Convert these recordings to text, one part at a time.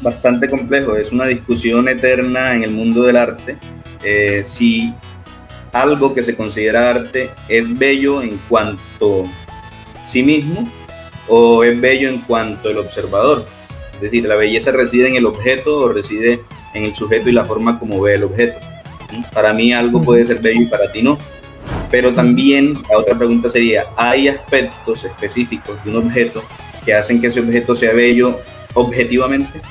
bastante complejo, es una discusión eterna en el mundo del arte, si algo que se considera arte es bello en cuanto a sí mismo o es bello en cuanto al observador. Es decir, la belleza reside en el objeto o reside en el sujeto y la forma como ve el objeto. Para mí algo puede ser bello y para ti no. Pero también la otra pregunta sería, ¿hay aspectos específicos de un objeto que hacen que ese objeto sea bello objetivamente?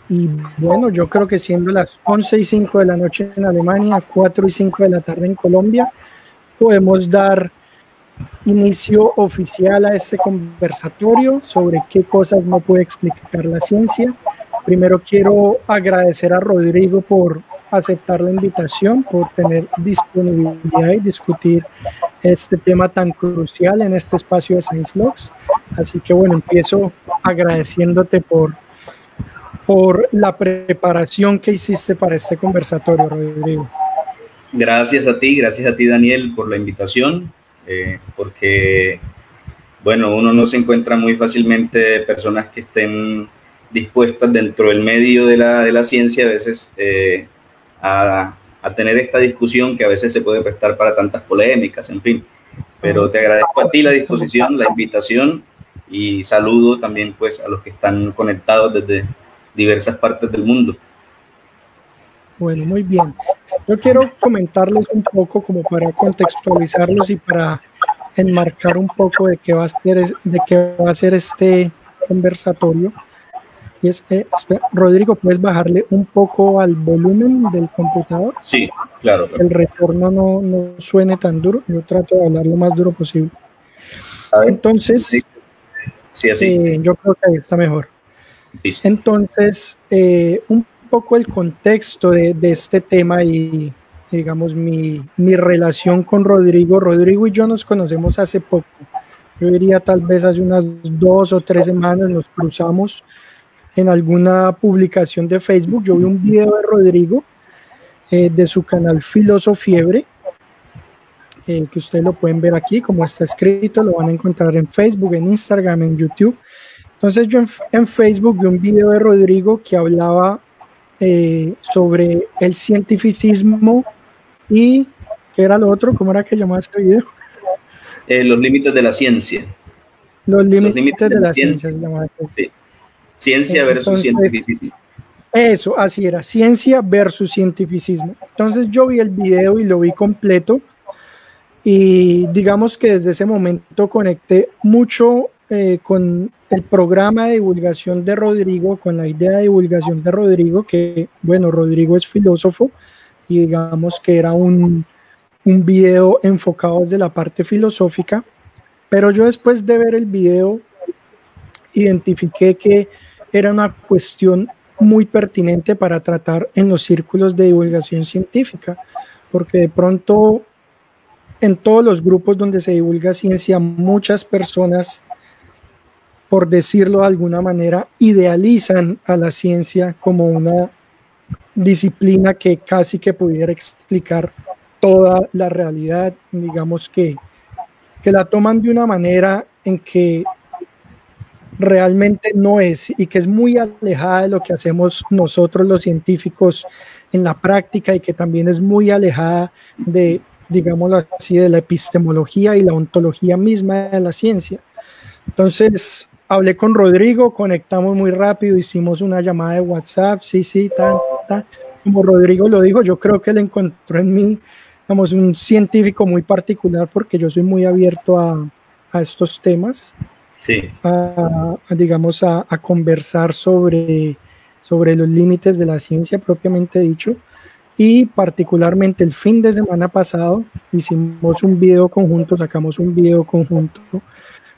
Y bueno, yo creo que siendo las 11:05 de la noche en Alemania, 4:05 de la tarde en Colombia, podemos dar inicio oficial a este conversatorio sobre qué cosas no puede explicar la ciencia. Primero quiero agradecer a Rodrigo por aceptar la invitación, por tener disponibilidad y discutir este tema tan crucial en este espacio de Science Logs. Así que bueno, empiezo agradeciéndote por la preparación que hiciste para este conversatorio, Rodrigo. Gracias a ti, Daniel, por la invitación, porque, bueno, uno no se encuentra muy fácilmente personas que estén dispuestas dentro del medio de la ciencia a veces a tener esta discusión que a veces se puede prestar para tantas polémicas, en fin. Pero te agradezco a ti la disposición, la invitación, y saludo también pues a los que están conectados desde diversas partes del mundo. Bueno, muy bien. Yo quiero comentarles un poco como para contextualizarlos y para enmarcar un poco de qué va a ser este conversatorio. Y Rodrigo, ¿puedes bajarle un poco al volumen del computador? Sí, claro. Que el retorno no suene tan duro. Yo trato de hablar lo más duro posible. Entonces, sí, así. Yo creo que ahí está mejor. Listo. Entonces, un poco el contexto de este tema y digamos mi relación con Rodrigo. Rodrigo y yo nos conocemos hace poco. Yo diría tal vez hace unas 2 o 3 semanas nos cruzamos en alguna publicación de Facebook. Yo vi un video de Rodrigo de su canal Filosofiebre, que ustedes lo pueden ver aquí, como está escrito, lo van a encontrar en Facebook, en Instagram, en YouTube. Entonces yo en Facebook vi un video de Rodrigo que hablaba sobre el cientificismo y ¿qué era lo otro? ¿Cómo era que llamaba este video? Los límites de la ciencia. Los límites de la ciencia. Sí. Ciencia versus cientificismo. Eso, así era, ciencia versus cientificismo. Entonces yo vi el video y lo vi completo y digamos que desde ese momento conecté mucho con el programa de divulgación de Rodrigo, con la idea de divulgación de Rodrigo, que bueno, Rodrigo es filósofo y digamos que era un video enfocado desde la parte filosófica, pero yo después de ver el video identifiqué que era una cuestión muy pertinente para tratar en los círculos de divulgación científica, porque de pronto en todos los grupos donde se divulga ciencia, muchas personas, por decirlo de alguna manera, idealizan a la ciencia como una disciplina que casi que pudiera explicar toda la realidad, digamos que la toman de una manera en que realmente no es y que es muy alejada de lo que hacemos nosotros los científicos en la práctica y que también es muy alejada de, digámoslo así, de la epistemología y la ontología misma de la ciencia. Entonces hablé con Rodrigo, conectamos muy rápido, hicimos una llamada de WhatsApp, como Rodrigo lo dijo, yo creo que él encontró en mí, digamos, un científico muy particular porque yo soy muy abierto a estos temas. Sí. Digamos, a conversar sobre los límites de la ciencia propiamente dicho, y particularmente el fin de semana pasado hicimos un video conjunto, sacamos un video conjunto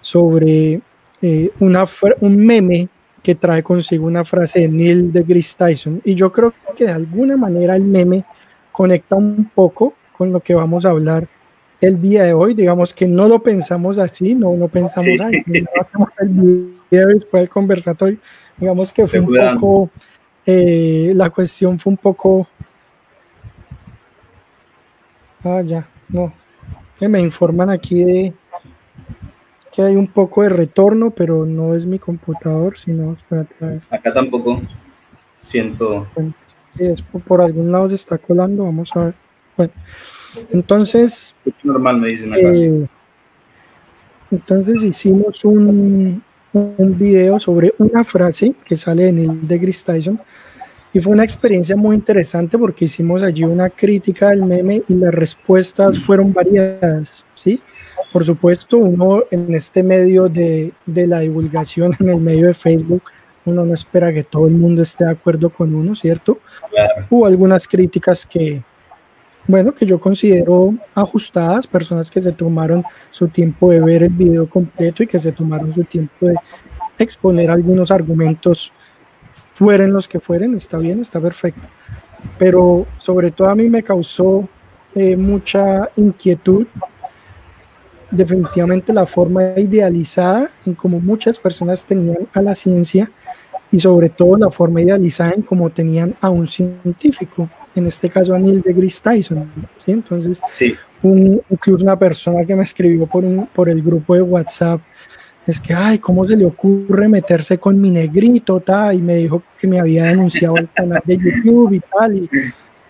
sobre un meme que trae consigo una frase de Neil deGrasse Tyson, y yo creo que de alguna manera el meme conecta un poco con lo que vamos a hablar el día de hoy. Digamos que no lo pensamos así, no pensamos, ay, no hacemos el video después del conversatorio. Digamos que fue un poco, la cuestión fue un poco, ya, no, me informan aquí que hay un poco de retorno, pero no es mi computador, sino... Espérate, a ver. Acá tampoco siento... Bueno, si es por algún lado se está colando, vamos a ver. Bueno, entonces... normal, me dicen acá. Entonces hicimos un video sobre una frase que sale en el de Chris Tyson, y fue una experiencia muy interesante porque hicimos allí una crítica del meme y las respuestas fueron variadas, ¿sí? Por supuesto, uno en este medio de la divulgación, en el medio de Facebook, uno no espera que todo el mundo esté de acuerdo con uno, ¿cierto? Claro. Hubo algunas críticas que, bueno, que yo considero ajustadas, personas que se tomaron su tiempo de ver el video completo y que se tomaron su tiempo de exponer algunos argumentos, fueren los que fueren, está bien, está perfecto. Pero sobre todo a mí me causó mucha inquietud definitivamente la forma idealizada en cómo muchas personas tenían a la ciencia, y sobre todo la forma idealizada en cómo tenían a un científico, en este caso a Neil deGrasse Tyson, ¿sí? Entonces, sí. Incluso una persona que me escribió por el grupo de WhatsApp, es que, ay, ¿cómo se le ocurre meterse con mi negrito, y me dijo que me había denunciado al canal de YouTube y tal, y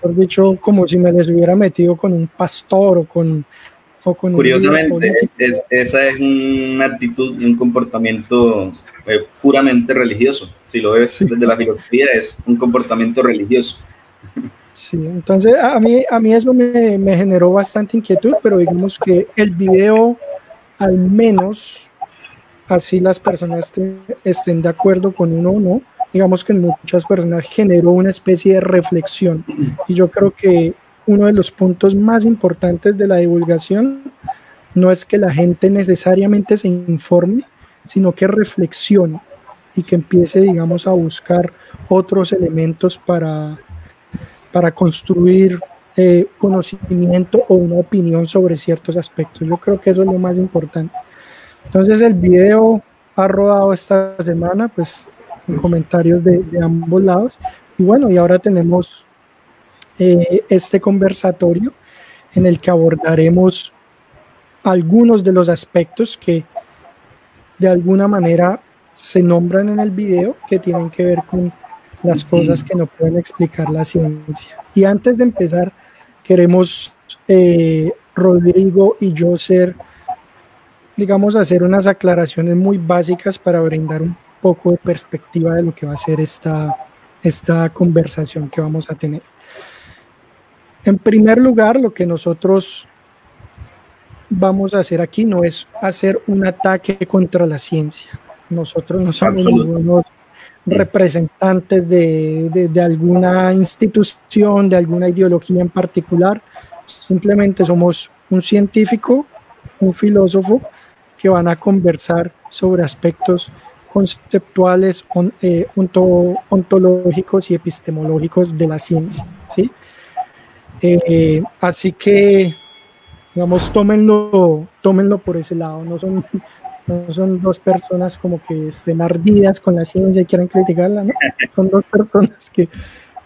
por dicho, como si me les hubiera metido con un pastor o con Curiosamente, esa es una actitud y un comportamiento puramente religioso. Si lo ves desde la filosofía, es un comportamiento religioso. Sí, entonces a mí eso me generó bastante inquietud, pero digamos que el video, al menos así las personas estén de acuerdo con uno o no, digamos que en muchas personas generó una especie de reflexión, y yo creo que uno de los puntos más importantes de la divulgación no es que la gente necesariamente se informe, sino que reflexione y que empiece, digamos, a buscar otros elementos para construir conocimiento o una opinión sobre ciertos aspectos. Yo creo que eso es lo más importante. Entonces el video ha rodado esta semana, pues, en comentarios de ambos lados, y bueno, y ahora tenemos este conversatorio en el que abordaremos algunos de los aspectos que de alguna manera se nombran en el video, que tienen que ver con las cosas que no pueden explicar la ciencia. Y antes de empezar, queremos Rodrigo y yo hacer unas aclaraciones muy básicas para brindar un poco de perspectiva de lo que va a ser esta conversación que vamos a tener. En primer lugar, lo que nosotros vamos a hacer aquí no es hacer un ataque contra la ciencia. Nosotros no somos ningunos representantes de alguna institución, de alguna ideología en particular. Simplemente somos un científico, un filósofo, que van a conversar sobre aspectos conceptuales, ontológicos y epistemológicos de la ciencia, ¿sí? Así que, digamos, tómenlo por ese lado. No son dos personas como que estén ardidas con la ciencia y quieran criticarla, ¿no? Son dos personas que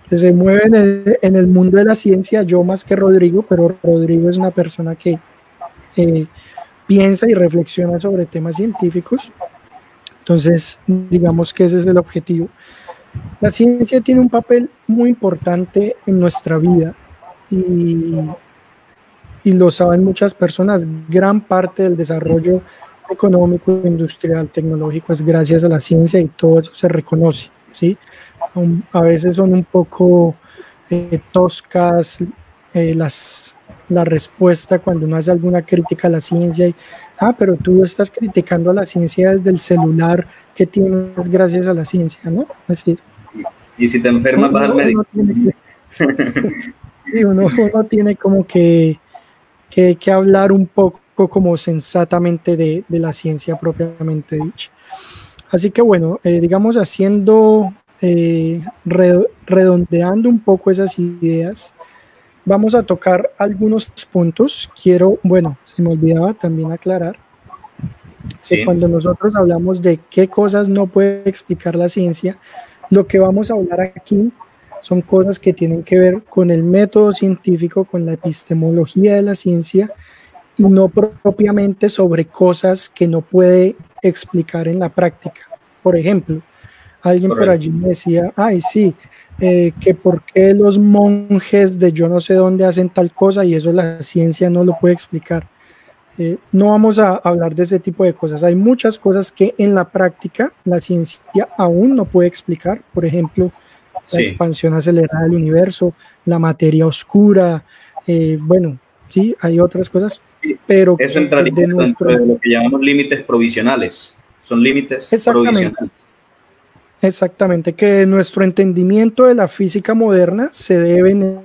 se mueven en el mundo de la ciencia, yo más que Rodrigo, pero Rodrigo es una persona que piensa y reflexiona sobre temas científicos. Entonces, digamos que ese es el objetivo. La ciencia tiene un papel muy importante en nuestra vida, y lo saben muchas personas. Gran parte del desarrollo económico, industrial, tecnológico es gracias a la ciencia, y todo eso se reconoce, ¿sí? A veces son un poco toscas la respuesta cuando uno hace alguna crítica a la ciencia, y pero tú estás criticando a la ciencia desde el celular que tienes gracias a la ciencia, ¿no? Es decir, y si te enfermas vas al médico. Uno tiene como que hablar un poco como sensatamente de la ciencia propiamente dicha. Así que bueno, digamos, redondeando un poco esas ideas, vamos a tocar algunos puntos. Se me olvidaba también aclarar que cuando nosotros hablamos de qué cosas no puede explicar la ciencia, lo que vamos a hablar aquí son cosas que tienen que ver con el método científico, con la epistemología de la ciencia, y no propiamente sobre cosas que no puede explicar en la práctica. Por ejemplo, alguien por allí me decía, ay, sí, que por qué los monjes de yo no sé dónde hacen tal cosa y eso la ciencia no lo puede explicar. No vamos a hablar de ese tipo de cosas. Hay muchas cosas que en la práctica la ciencia aún no puede explicar. Por ejemplo, la expansión acelerada del universo, la materia oscura, bueno, sí, hay otras cosas, pero eso entraría dentro de lo que llamamos límites provisionales. Son límites provisionales. Exactamente, que nuestro entendimiento de la física moderna se deben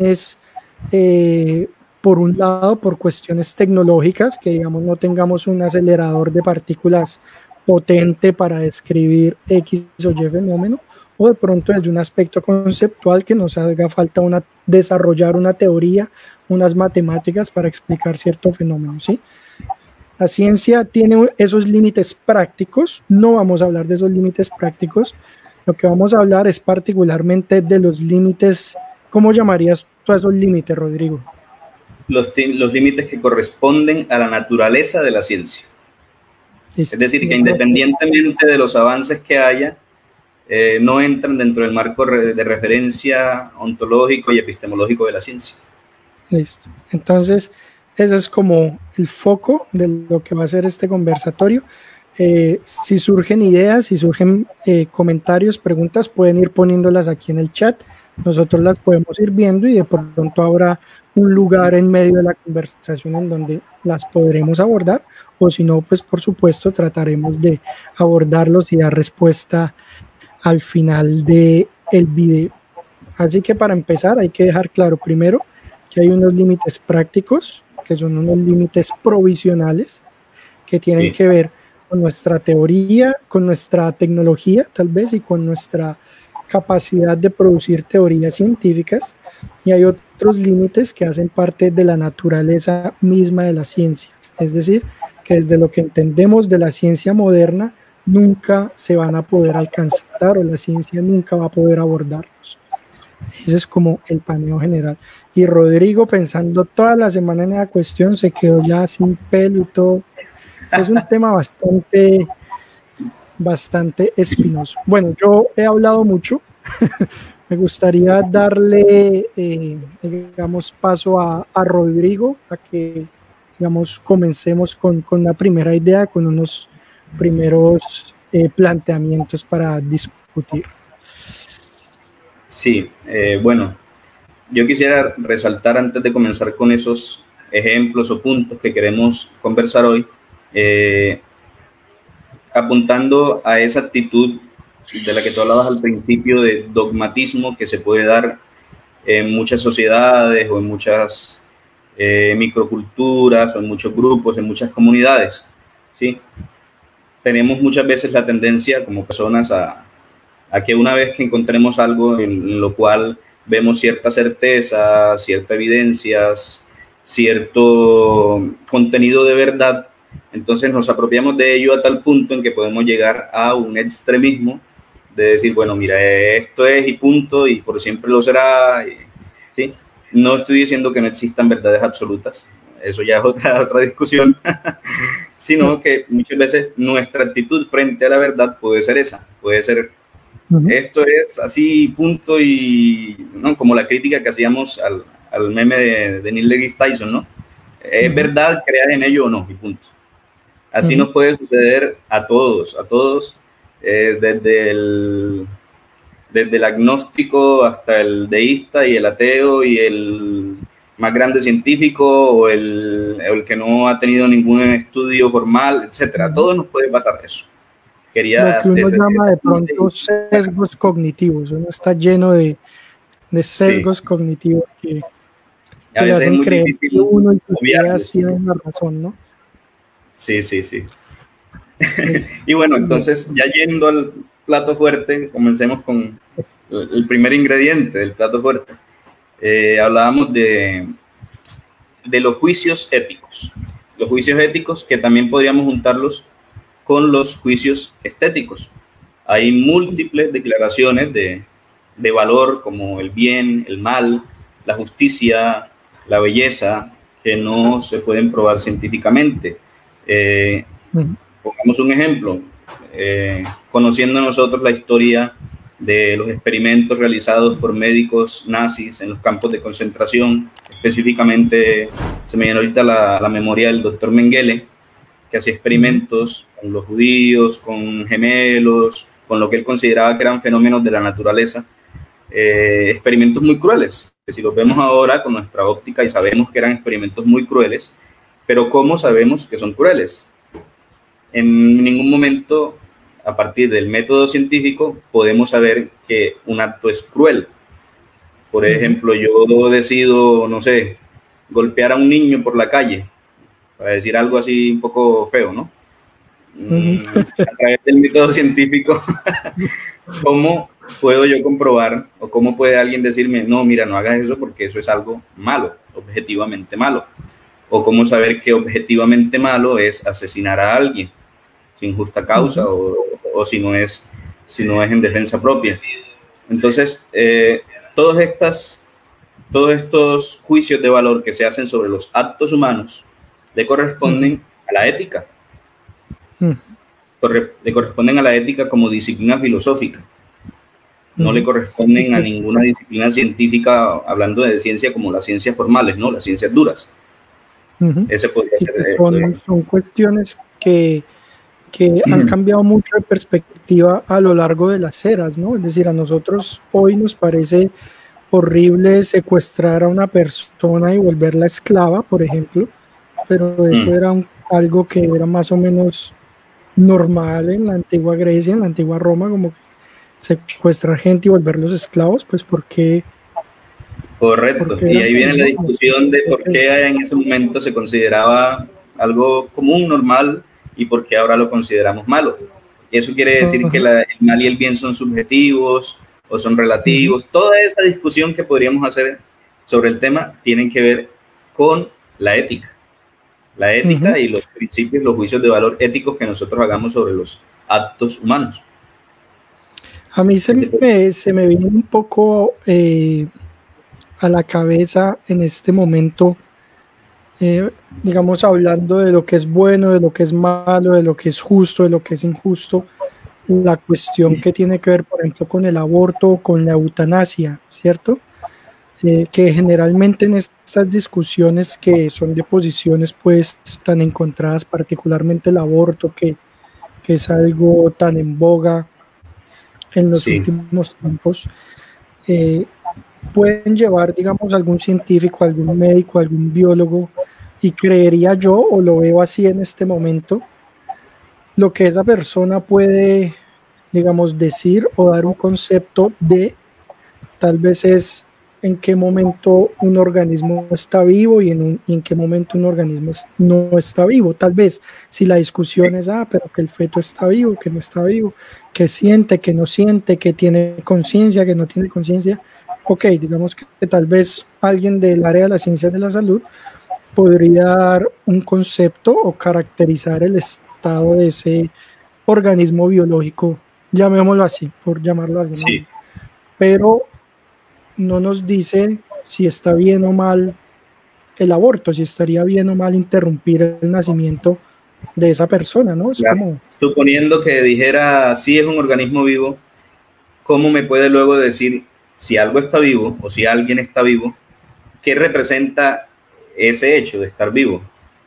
por un lado, por cuestiones tecnológicas, que digamos no tengamos un acelerador de partículas potente para describir X o Y fenómeno, o de pronto desde un aspecto conceptual que nos haga falta desarrollar una teoría, unas matemáticas para explicar cierto fenómeno, ¿sí? La ciencia tiene esos límites prácticos, no vamos a hablar de esos límites prácticos, lo que vamos a hablar es particularmente de los límites. ¿Cómo llamarías tú a esos límites, Rodrigo? Los límites que corresponden a la naturaleza de la ciencia. Es decir, que independientemente de los avances que haya, no entran dentro del marco de referencia ontológico y epistemológico de la ciencia. Listo. Entonces, ese es como el foco de lo que va a ser este conversatorio. Si surgen ideas, si surgen comentarios, preguntas, pueden ir poniéndolas aquí en el chat. Nosotros las podemos ir viendo y de pronto habrá un lugar en medio de la conversación en donde las podremos abordar, o si no, pues por supuesto trataremos de abordarlos y dar respuesta al final del video. Así que para empezar hay que dejar claro primero que hay unos límites prácticos, que son unos límites provisionales, que tienen que ver con nuestra teoría, con nuestra tecnología tal vez y con nuestra capacidad de producir teorías científicas, y hay otros límites que hacen parte de la naturaleza misma de la ciencia, es decir, que desde lo que entendemos de la ciencia moderna nunca se van a poder alcanzar, o la ciencia nunca va a poder abordarlos. Ese es como el paneo general. Y Rodrigo, pensando toda la semana en esa cuestión, se quedó ya sin pelo y todo. Es un tema bastante espinoso. Bueno, yo he hablado mucho. Me gustaría darle, digamos, paso a Rodrigo, a que, digamos, comencemos con la primera idea, con unos primeros planteamientos para discutir. Sí, bueno, yo quisiera resaltar antes de comenzar con esos ejemplos o puntos que queremos conversar hoy, apuntando a esa actitud de la que tú hablabas al principio de dogmatismo que se puede dar en muchas sociedades o en muchas microculturas o en muchos grupos, en muchas comunidades, ¿sí? Tenemos muchas veces la tendencia como personas a que una vez que encontremos algo en lo cual vemos cierta certeza, cierta evidencias, cierto contenido de verdad, entonces nos apropiamos de ello a tal punto en que podemos llegar a un extremismo de decir, bueno, mira, esto es y punto, y por siempre lo será, ¿sí? No estoy diciendo que no existan verdades absolutas, eso ya es otra discusión, sino que muchas veces nuestra actitud frente a la verdad puede ser esa, puede ser esto es así, punto, y ¿no? Como la crítica que hacíamos al meme de Neil deGrasse Tyson, ¿no? Es verdad, creas en ello o no, y punto. Así nos puede suceder a todos, desde el agnóstico hasta el deísta y el ateo y el más grande científico o el que no ha tenido ningún estudio formal, etcétera. A todos nos puede pasar eso. Lo que uno llama de pronto sesgos cognitivos, uno está lleno de sesgos cognitivos que le hacen creer que uno y sus ideas tienen la razón, ¿no? Sí. Y bueno, entonces ya yendo al plato fuerte, comencemos con el primer ingrediente del plato fuerte. Hablábamos de los juicios éticos. Los juicios éticos que también podríamos juntarlos con los juicios estéticos. Hay múltiples declaraciones de valor como el bien, el mal, la justicia, la belleza, que no se pueden probar científicamente. Pongamos un ejemplo, conociendo nosotros la historia de los experimentos realizados por médicos nazis en los campos de concentración, específicamente se me viene ahorita la memoria del doctor Mengele, que hacía experimentos con los judíos, con gemelos, con lo que él consideraba que eran fenómenos de la naturaleza, experimentos muy crueles, que si los vemos ahora con nuestra óptica y sabemos que eran experimentos muy crueles, pero ¿cómo sabemos que son crueles? En ningún momento, a partir del método científico, podemos saber que un acto es cruel. Por ejemplo, yo decido, no sé, golpear a un niño por la calle, para decir algo así un poco feo, ¿no? A través del método científico, ¿cómo puedo yo comprobar o cómo puede alguien decirme, no, mira, no hagas eso porque eso es algo malo, objetivamente malo? O cómo saber que objetivamente malo es asesinar a alguien sin justa causa o si no es en defensa propia. Entonces, todos estos juicios de valor que se hacen sobre los actos humanos le corresponden a la ética. Le corresponden a la ética como disciplina filosófica. No le corresponden a ninguna disciplina científica, hablando de ciencia como las ciencias formales, ¿no? Las ciencias duras. Ese podría ser, son cuestiones que han cambiado mucho de perspectiva a lo largo de las eras, ¿no? Es decir, a nosotros hoy nos parece horrible secuestrar a una persona y volverla esclava, por ejemplo, pero eso era algo que era más o menos normal en la antigua Grecia, en la antigua Roma, como que secuestrar gente y volverlos esclavos, pues porque... Correcto, y ahí viene la discusión de por qué en ese momento se consideraba algo común, normal, y por qué ahora lo consideramos malo. Eso quiere decir que el mal y el bien son subjetivos o son relativos. Toda esa discusión que podríamos hacer sobre el tema tienen que ver con la ética. La ética y los principios, los juicios de valor éticos que nosotros hagamos sobre los actos humanos. A mí se me viene un poco a la cabeza en este momento, digamos, hablando de lo que es bueno, de lo que es malo, de lo que es justo, de lo que es injusto, la cuestión que tiene que ver, por ejemplo, con el aborto, con la eutanasia, ¿cierto? Que generalmente en estas discusiones que son de posiciones pues tan encontradas, particularmente el aborto, que es algo tan en boga en los últimos tiempos, pueden llevar, digamos, algún científico, algún médico, algún biólogo, y creería yo, o lo veo así en este momento, lo que esa persona puede, digamos, decir o dar un concepto de, tal vez es en qué momento un organismo está vivo y en qué momento un organismo no está vivo. Tal vez si la discusión es, pero que el feto está vivo, que no está vivo, que siente, que no siente, que tiene conciencia, que no tiene conciencia. Ok, digamos que tal vez alguien del área de las ciencias de la salud podría dar un concepto o caracterizar el estado de ese organismo biológico, llamémoslo así, por llamarlo algo. Sí. Pero no nos dice si está bien o mal el aborto, si estaría bien o mal interrumpir el nacimiento de esa persona, ¿no? Es claro. Como... Suponiendo que dijera, sí es un organismo vivo, ¿cómo me puede luego decir si algo está vivo o si alguien está vivo? ¿Qué representa ese hecho de estar vivo?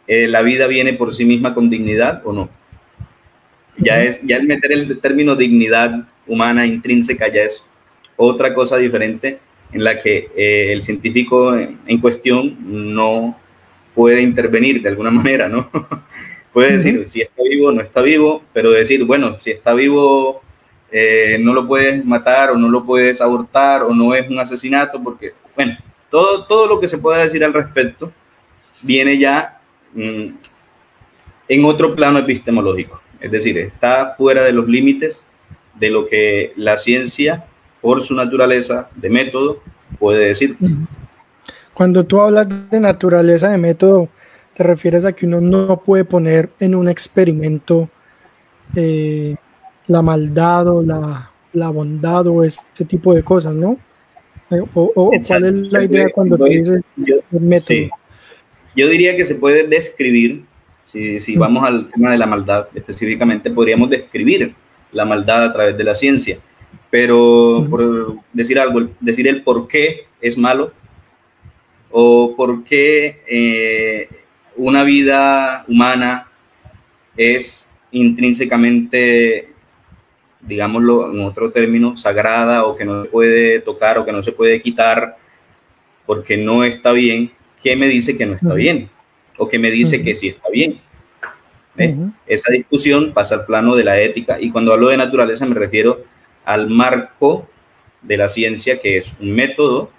¿La vida viene por sí misma con dignidad o no? Ya el meter el término dignidad humana intrínseca ya es otra cosa diferente, en la que el científico en cuestión no puede intervenir de alguna manera, ¿no? Puede decir si está vivo o no está vivo, pero decir, bueno, si está vivo no lo puedes matar o no lo puedes abortar o no es un asesinato, porque, bueno, todo lo que se pueda decir al respecto viene ya en otro plano epistemológico, es decir, está fuera de los límites de lo que la ciencia, por su naturaleza de método, puede decir. Cuando tú hablas de naturaleza de método, te refieres a que uno no puede poner en un experimento la maldad o la bondad o este tipo de cosas, ¿no? ¿O cuál es la idea cuando tú dices el método? Sí. Yo diría que se puede describir, si vamos al tema de la maldad específicamente, podríamos describir la maldad a través de la ciencia, pero por decir algo, decir el por qué es malo o por qué una vida humana es intrínsecamente, digámoslo en otro término, sagrada, o que no se puede tocar o que no se puede quitar porque no está bien. ¿Qué me dice que no está bien? ¿O qué me dice que sí está bien? Esa discusión pasa al plano de la ética, y cuando hablo de naturaleza me refiero al marco de la ciencia, que es un método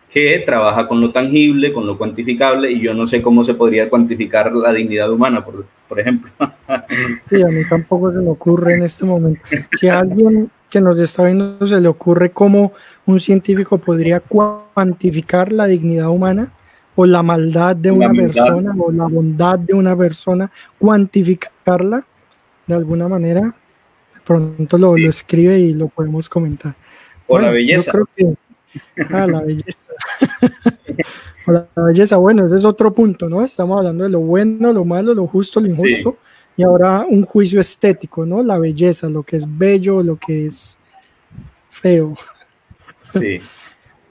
que trabaja con lo tangible, con lo cuantificable, y yo no sé cómo se podría cuantificar la dignidad humana, por ejemplo. Sí, a mí tampoco se me ocurre en este momento. Si a alguien que nos está viendo se le ocurre cómo un científico podría cuantificar la dignidad humana o la maldad de una persona o la bondad de una persona, cuantificarla de alguna manera, de pronto lo escribe y lo podemos comentar. O bueno, la belleza. Yo creo que la belleza. La belleza, bueno, ese es otro punto, ¿no? Estamos hablando de lo bueno, lo malo, lo justo, lo injusto, y ahora un juicio estético, ¿no? La belleza, lo que es bello, lo que es feo. Sí.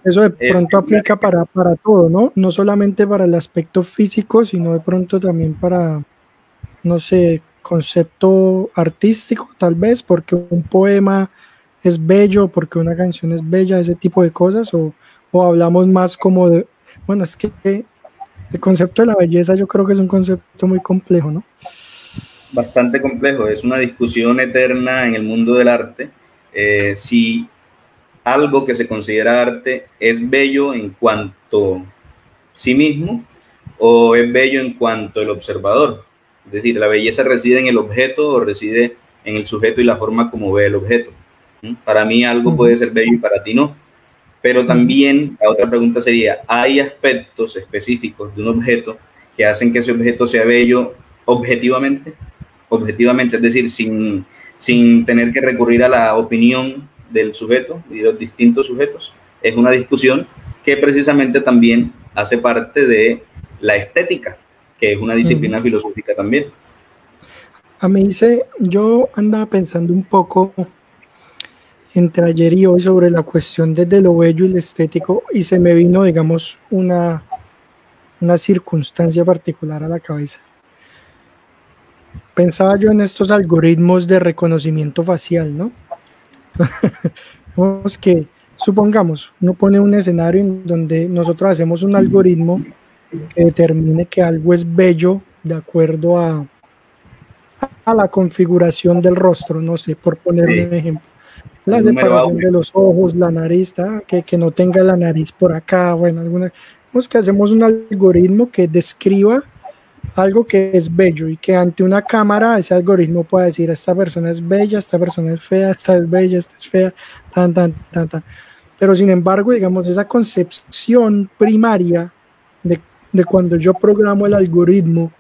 Eso de pronto aplica para todo, ¿no? No solamente para el aspecto físico, sino de pronto también para, no sé, concepto artístico, tal vez, porque un poema es bello, porque una canción es bella, ese tipo de cosas, o hablamos más como de, bueno, es que el concepto de la belleza yo creo que es un concepto muy complejo, ¿no? Bastante complejo, es una discusión eterna en el mundo del arte, si algo que se considera arte es bello en cuanto sí mismo o es bello en cuanto el observador. Es decir, la belleza reside en el objeto o reside en el sujeto y la forma como ve el objeto. Para mí algo puede ser bello y para ti no. Pero también la otra pregunta sería, ¿hay aspectos específicos de un objeto que hacen que ese objeto sea bello objetivamente? Objetivamente, es decir, sin tener que recurrir a la opinión del sujeto y de los distintos sujetos. Es una discusión que precisamente también hace parte de la estética, que es una disciplina filosófica también. A mí yo andaba pensando un poco entre ayer y hoy sobre la cuestión desde lo bello y lo estético, y se me vino, digamos, una circunstancia particular a la cabeza. Pensaba yo en estos algoritmos de reconocimiento facial, ¿no? Supongamos, uno pone un escenario en donde nosotros hacemos un algoritmo que determine que algo es bello de acuerdo a la configuración del rostro, no sé, por poner un ejemplo. La separación de los ojos, la nariz, que no tenga la nariz por acá, bueno, que hacemos un algoritmo que describa algo que es bello y que ante una cámara ese algoritmo pueda decir, esta persona es bella, esta persona es fea, esta es bella, esta es fea, tan. Pero sin embargo, digamos, esa concepción primaria de cuando yo programo el algoritmo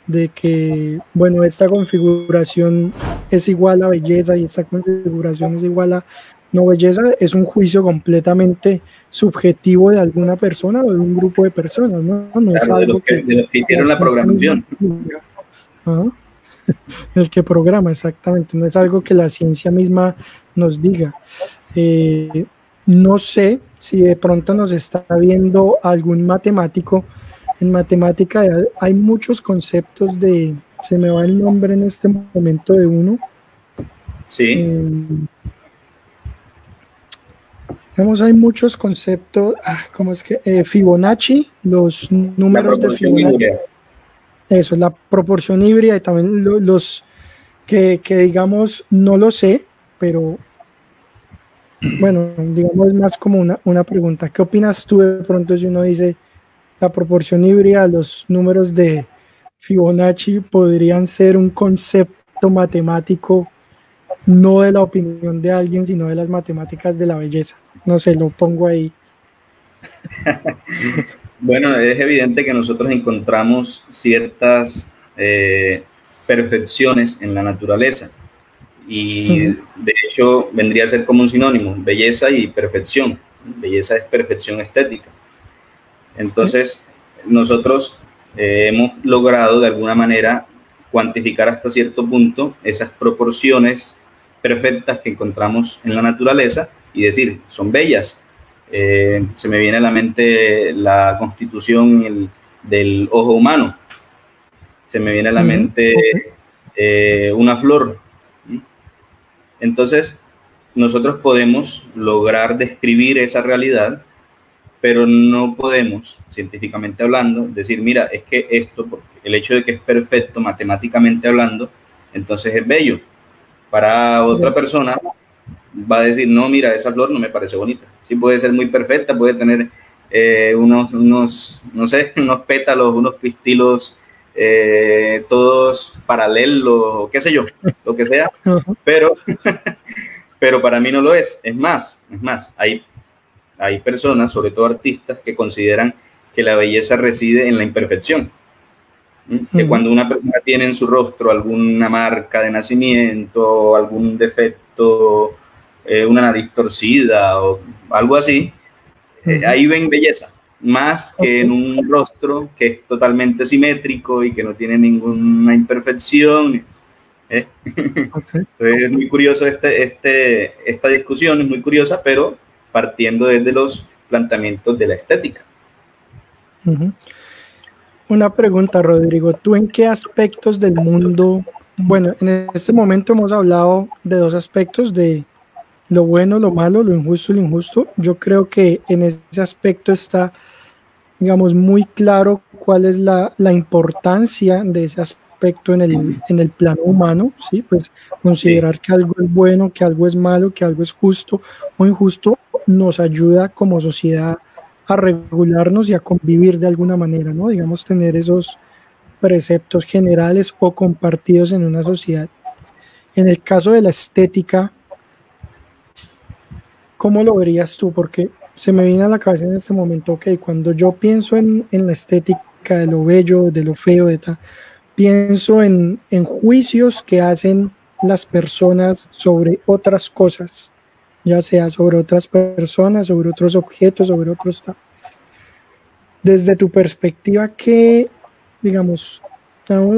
de que, bueno, esta configuración es igual a belleza y esta configuración es igual a no belleza, es un juicio completamente subjetivo de alguna persona o de un grupo de personas, ¿no? No claro, es algo de los que hicieron la programación. El que programa, exactamente, no es algo que la ciencia misma nos diga. No sé si de pronto nos está viendo algún matemático. En matemática hay muchos conceptos se me va el nombre en este momento de uno. Sí. Hay muchos conceptos, ¿cómo es que? Fibonacci, los números de Fibonacci. Híbrida. Eso, la proporción híbrida, y también los que digamos, no lo sé, pero bueno, digamos, es más como una pregunta. ¿Qué opinas tú de pronto si uno dice la proporción híbrida, los números de Fibonacci podrían ser un concepto matemático, no de la opinión de alguien, sino de las matemáticas de la belleza? No sé, lo pongo ahí. Bueno, es evidente que nosotros encontramos ciertas perfecciones en la naturaleza, y de hecho vendría a ser como un sinónimo, belleza y perfección. Belleza es perfección estética. Entonces, nosotros hemos logrado de alguna manera cuantificar hasta cierto punto esas proporciones perfectas que encontramos en la naturaleza y decir, son bellas. Se me viene a la mente la constitución del ojo humano, se me viene a la mente una flor. Entonces, nosotros podemos lograr describir esa realidad, pero no podemos, científicamente hablando, decir, mira, es que esto, porque el hecho de que es perfecto matemáticamente hablando, entonces es bello. Para otra persona va a decir, no, mira, esa flor no me parece bonita. Sí, puede ser muy perfecta, puede tener no sé, unos pétalos, unos pistilos todos paralelos, qué sé yo, lo que sea, pero para mí no lo es. Es más, hay personas, sobre todo artistas, que consideran que la belleza reside en la imperfección. Que cuando una persona tiene en su rostro alguna marca de nacimiento, algún defecto, una nariz torcida o algo así, ahí ven belleza, más que en un rostro que es totalmente simétrico y que no tiene ninguna imperfección. Entonces es muy curioso esta discusión, es muy curiosa, pero partiendo desde los planteamientos de la estética. Una pregunta, Rodrigo, ¿tú en qué aspectos del mundo, bueno, en este momento hemos hablado de dos aspectos, de lo bueno, lo malo, lo injusto y lo injusto? Yo creo que en ese aspecto está, digamos, muy claro cuál es la importancia de ese aspecto en el plano humano, ¿sí? Pues considerar que algo es bueno, que algo es malo, que algo es justo o injusto, nos ayuda como sociedad a regularnos y a convivir de alguna manera, ¿no? Digamos, tener esos preceptos generales o compartidos en una sociedad. En el caso de la estética, ¿cómo lo verías tú? Porque se me viene a la cabeza en este momento, ok, cuando yo pienso en la estética de lo bello, de lo feo, pienso en juicios que hacen las personas sobre otras cosas, ya sea sobre otras personas, sobre otros objetos, sobre otros. Desde tu perspectiva, ¿qué, digamos,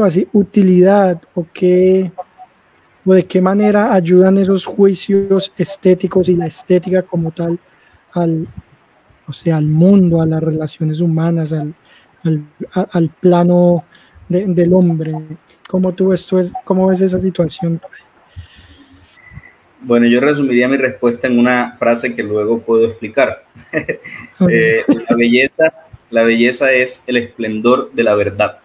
así, utilidad o de qué manera ayudan esos juicios estéticos y la estética como tal al mundo, a las relaciones humanas, al plano del hombre? ¿Cómo tú cómo ves esa situación? Bueno, yo resumiría mi respuesta en una frase que luego puedo explicar. La belleza es el esplendor de la verdad.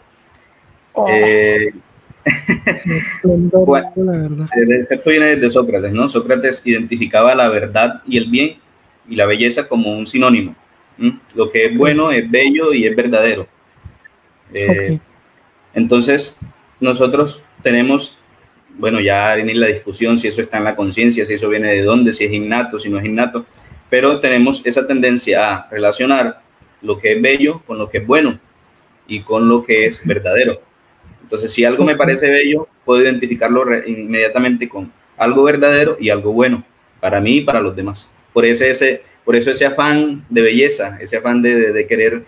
Bueno, esto viene desde Sócrates, ¿no? Sócrates identificaba la verdad y el bien y la belleza como un sinónimo. Lo que es bueno es bello y es verdadero. Entonces, nosotros tenemos, bueno, ya viene la discusión si eso está en la conciencia, si eso viene de dónde, si es innato, si no es innato, pero tenemos esa tendencia a relacionar lo que es bello con lo que es bueno y con lo que es verdadero. Entonces, si algo me parece bello, puedo identificarlo inmediatamente con algo verdadero y algo bueno, para mí y para los demás. Por eso ese afán de belleza, ese afán de querer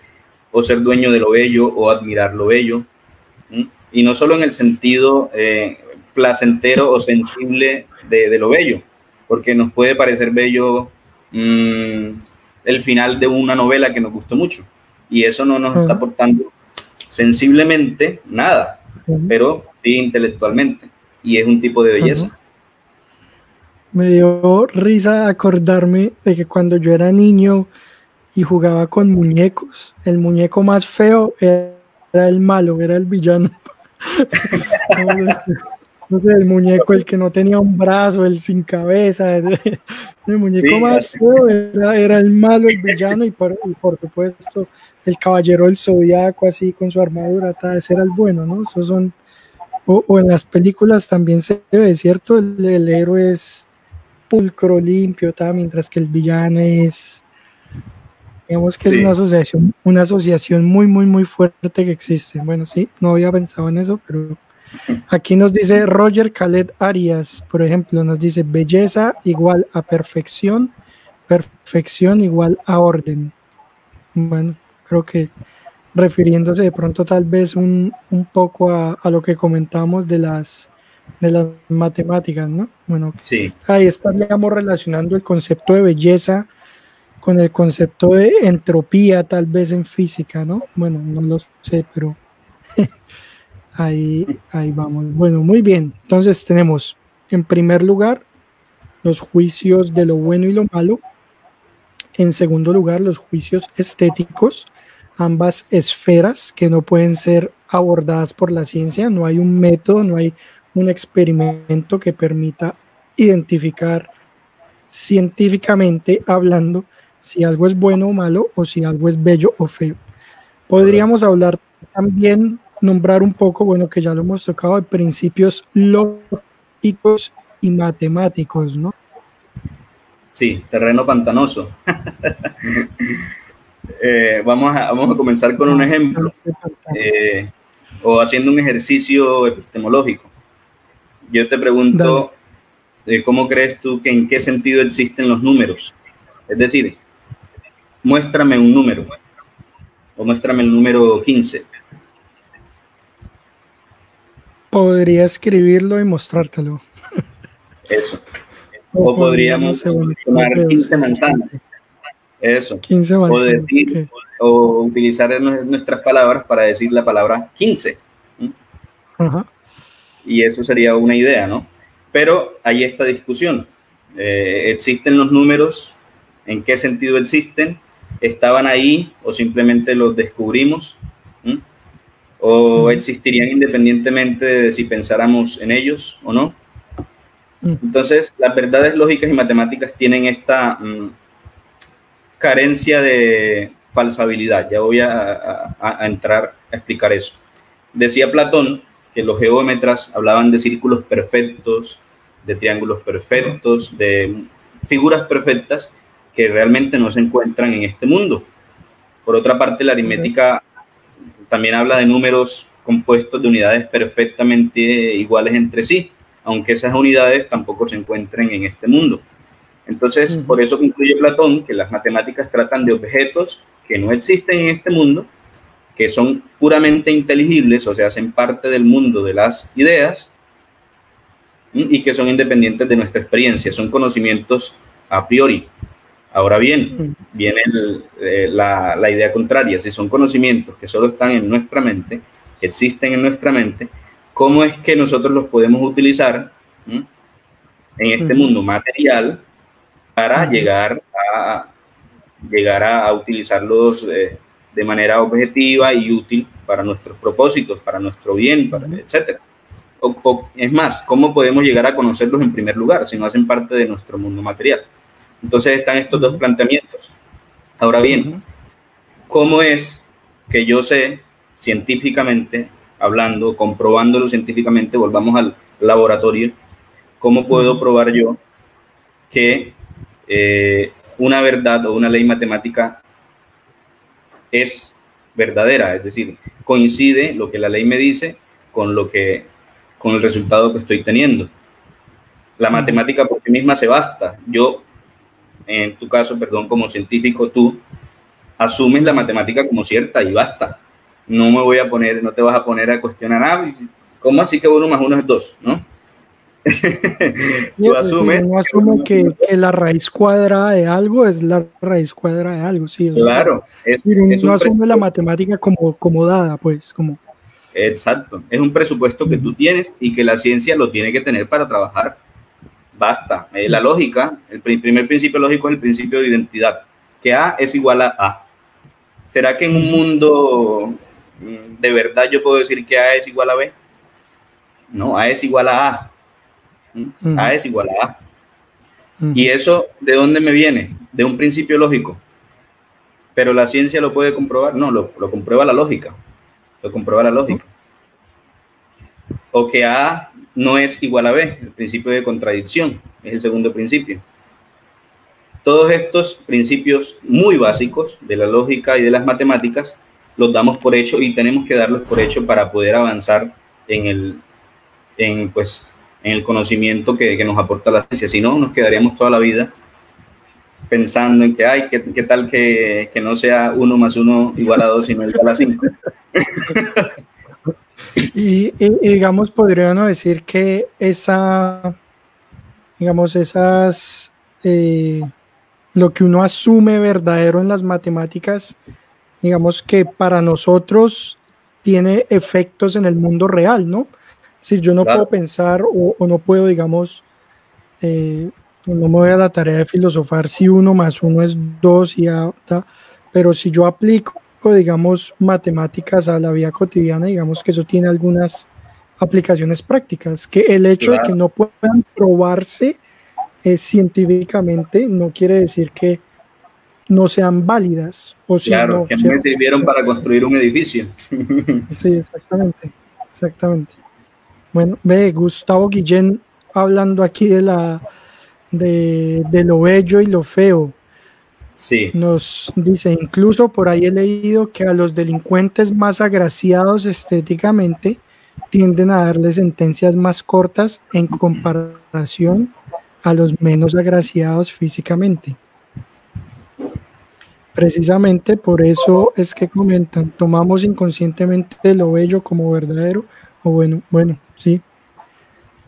o ser dueño de lo bello o admirar lo bello. Y no solo en el sentido placentero o sensible de lo bello, porque nos puede parecer bello el final de una novela que nos gustó mucho, y eso no nos está aportando sensiblemente nada, pero sí intelectualmente, y es un tipo de belleza. Me dio risa acordarme de que cuando yo era niño y jugaba con muñecos, el muñeco más feo era el malo, era el villano. No sé, el muñeco, el que no tenía un brazo, el sin cabeza, el muñeco más feo era el malo, el villano, y por supuesto el caballero del zodiaco así con su armadura, ese era el bueno, ¿no? Esos son, o en las películas también se ve, ¿cierto? El héroe es pulcro, limpio, mientras que el villano es, digamos que es una asociación muy, muy, muy fuerte que existe. Bueno, sí, no había pensado en eso, pero aquí nos dice Roger Khaled Arias, por ejemplo, nos dice belleza igual a perfección, perfección igual a orden. Bueno, creo que refiriéndose de pronto tal vez un poco a lo que comentamos de las matemáticas, ¿no? Bueno, Sí, ahí estaríamos relacionando el concepto de belleza con el concepto de entropía, tal vez en física, ¿no? Bueno, no lo sé, pero ahí vamos. Bueno, muy bien. Entonces tenemos, en primer lugar, los juicios de lo bueno y lo malo. En segundo lugar, los juicios estéticos, ambas esferas que no pueden ser abordadas por la ciencia. No hay un método, no hay un experimento que permita identificar científicamente hablando si algo es bueno o malo o si algo es bello o feo. correcto. Podríamos hablar también, nombrar un poco, bueno, que ya lo hemos tocado, de principios lógicos y matemáticos, ¿no? Sí, terreno pantanoso. Vamos a comenzar con un ejemplo, Bastante fantástico. eh, o haciendo un ejercicio epistemológico. Yo te Dale. pregunto, ¿cómo crees tú que en qué sentido existen los números? Es decir, muéstrame un número, o muéstrame el número 15. Podría escribirlo y mostrártelo. Eso. O O podría, no podríamos sé, bueno, ¿cómo tomar puede 15 usar el manzanas. 15? Eso. 15 O manzanas, decir, ok. o utilizar nuestras palabras para decir la palabra 15. ¿Mm? Ajá. Y eso sería una idea, ¿no? Pero hay esta discusión. ¿Existen los números? ¿En qué sentido existen? ¿Estaban ahí o simplemente los descubrimos? ¿Mm? ¿O Ujú, existirían independientemente de si pensáramos en ellos o no? ujú, Entonces, las verdades lógicas y matemáticas tienen esta carencia de falsabilidad. Ya voy a entrar a explicar eso. Decía Platón que los geómetras hablaban de círculos perfectos, de triángulos perfectos, de figuras perfectas que realmente no se encuentran en este mundo. Por otra parte, la ok, aritmética también habla de números compuestos de unidades perfectamente iguales entre sí, aunque esas unidades tampoco se encuentren en este mundo. Entonces, por ujú, eso concluye Platón que las matemáticas tratan de objetos que no existen en este mundo, que son puramente inteligibles, o sea, hacen parte del mundo de las ideas y que son independientes de nuestra experiencia, son conocimientos a priori. Ahora bien, ujú, viene la idea contraria, si son conocimientos que solo están en nuestra mente, que existen en nuestra mente, ¿cómo es que nosotros los podemos utilizar en este ujú, mundo material para ujú, llegar a utilizarlos de manera objetiva y útil para nuestros propósitos, para nuestro bien, ujú, etcétera? Es más, ¿cómo podemos llegar a conocerlos en primer lugar si no hacen parte de nuestro mundo material? Entonces están estos dos ujú, planteamientos. Ahora bien, ujú, ¿cómo es que yo sé científicamente, hablando, comprobándolo científicamente, volvamos al laboratorio, cómo puedo ujú, probar yo que una verdad o una ley matemática es verdadera? Es decir, coincide lo que la ley me dice con con el resultado que estoy teniendo. La ujú, matemática por sí misma se basta. Yo, en tu caso, perdón, como científico, tú asumes la ujú. matemática como cierta y basta. No te vas a poner a cuestionar, ¿cómo así que 1 más 1 es 2? ¿No? Sí, Tú es decir, asumes uno que 1 asume más 1 es 2. que la raíz cuadrada de algo es la raíz cuadrada de algo, sí, eso está. Claro, Es decir, es uno un asume la presupuesto. matemática como dada, pues, como. Exacto, es un presupuesto que tú Ujú, tienes y que la ciencia lo tiene que tener para trabajar. Basta. La ujú, lógica, el primer principio lógico es el principio de identidad, que A es igual a A. ¿Será que en un ujú, mundo de verdad yo puedo decir que A es igual a B? No, A es igual a A. A ujú, es igual a A. ¿Y ujú, eso de dónde me viene? De un principio lógico. Pero la ciencia lo puede comprobar. No, lo comprueba la lógica. Lo comprueba la ujú, lógica. O que A no es igual a B, el principio de contradicción, es el segundo principio. Todos estos principios muy básicos de la lógica y de las matemáticas los damos por hecho y tenemos que darlos por hecho para poder avanzar en pues, en el conocimiento que nos aporta la ciencia. Si no, nos quedaríamos toda la vida pensando en que, ay, ¿qué tal que no sea 1 más 1 igual a 2, sino igual a 5? Y digamos, podría uno decir que digamos, lo que uno asume verdadero en las matemáticas, digamos que para nosotros tiene efectos en el mundo real, ¿no? Si yo no Claro. puedo pensar o no puedo, digamos, no me voy a la tarea de filosofar si 1 más 1 es 2 y pero si yo aplico, digamos, matemáticas a la vida cotidiana, digamos que eso tiene algunas aplicaciones prácticas, que el hecho de que no puedan probarse científicamente no quiere decir que no sean válidas o si Claro, no, que no me ¿cierto? sirvieron para construir un edificio. Sí, exactamente, exactamente. Bueno, ve Gustavo Guillén hablando aquí de lo bello y lo feo. Sí, Nos dice, incluso por ahí he leído que a los delincuentes más agraciados estéticamente tienden a darles sentencias más cortas en comparación a los menos agraciados físicamente. Precisamente por eso es que comentan, tomamos inconscientemente lo bello como verdadero, o sí,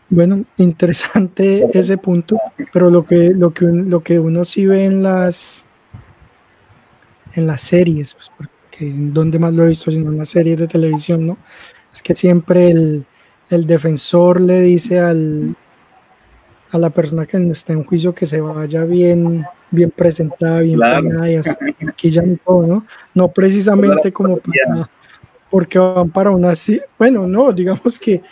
bueno, interesante ese punto, pero lo que uno sí ve en las series, pues porque en donde más lo he visto, sino en las series de televisión, ¿no? Es que siempre el defensor le dice a la persona que está en juicio que se vaya bien presentada, bien claro. peinada y hasta maquillan y todo, ¿no? No precisamente como porque van para una, bueno, no, digamos que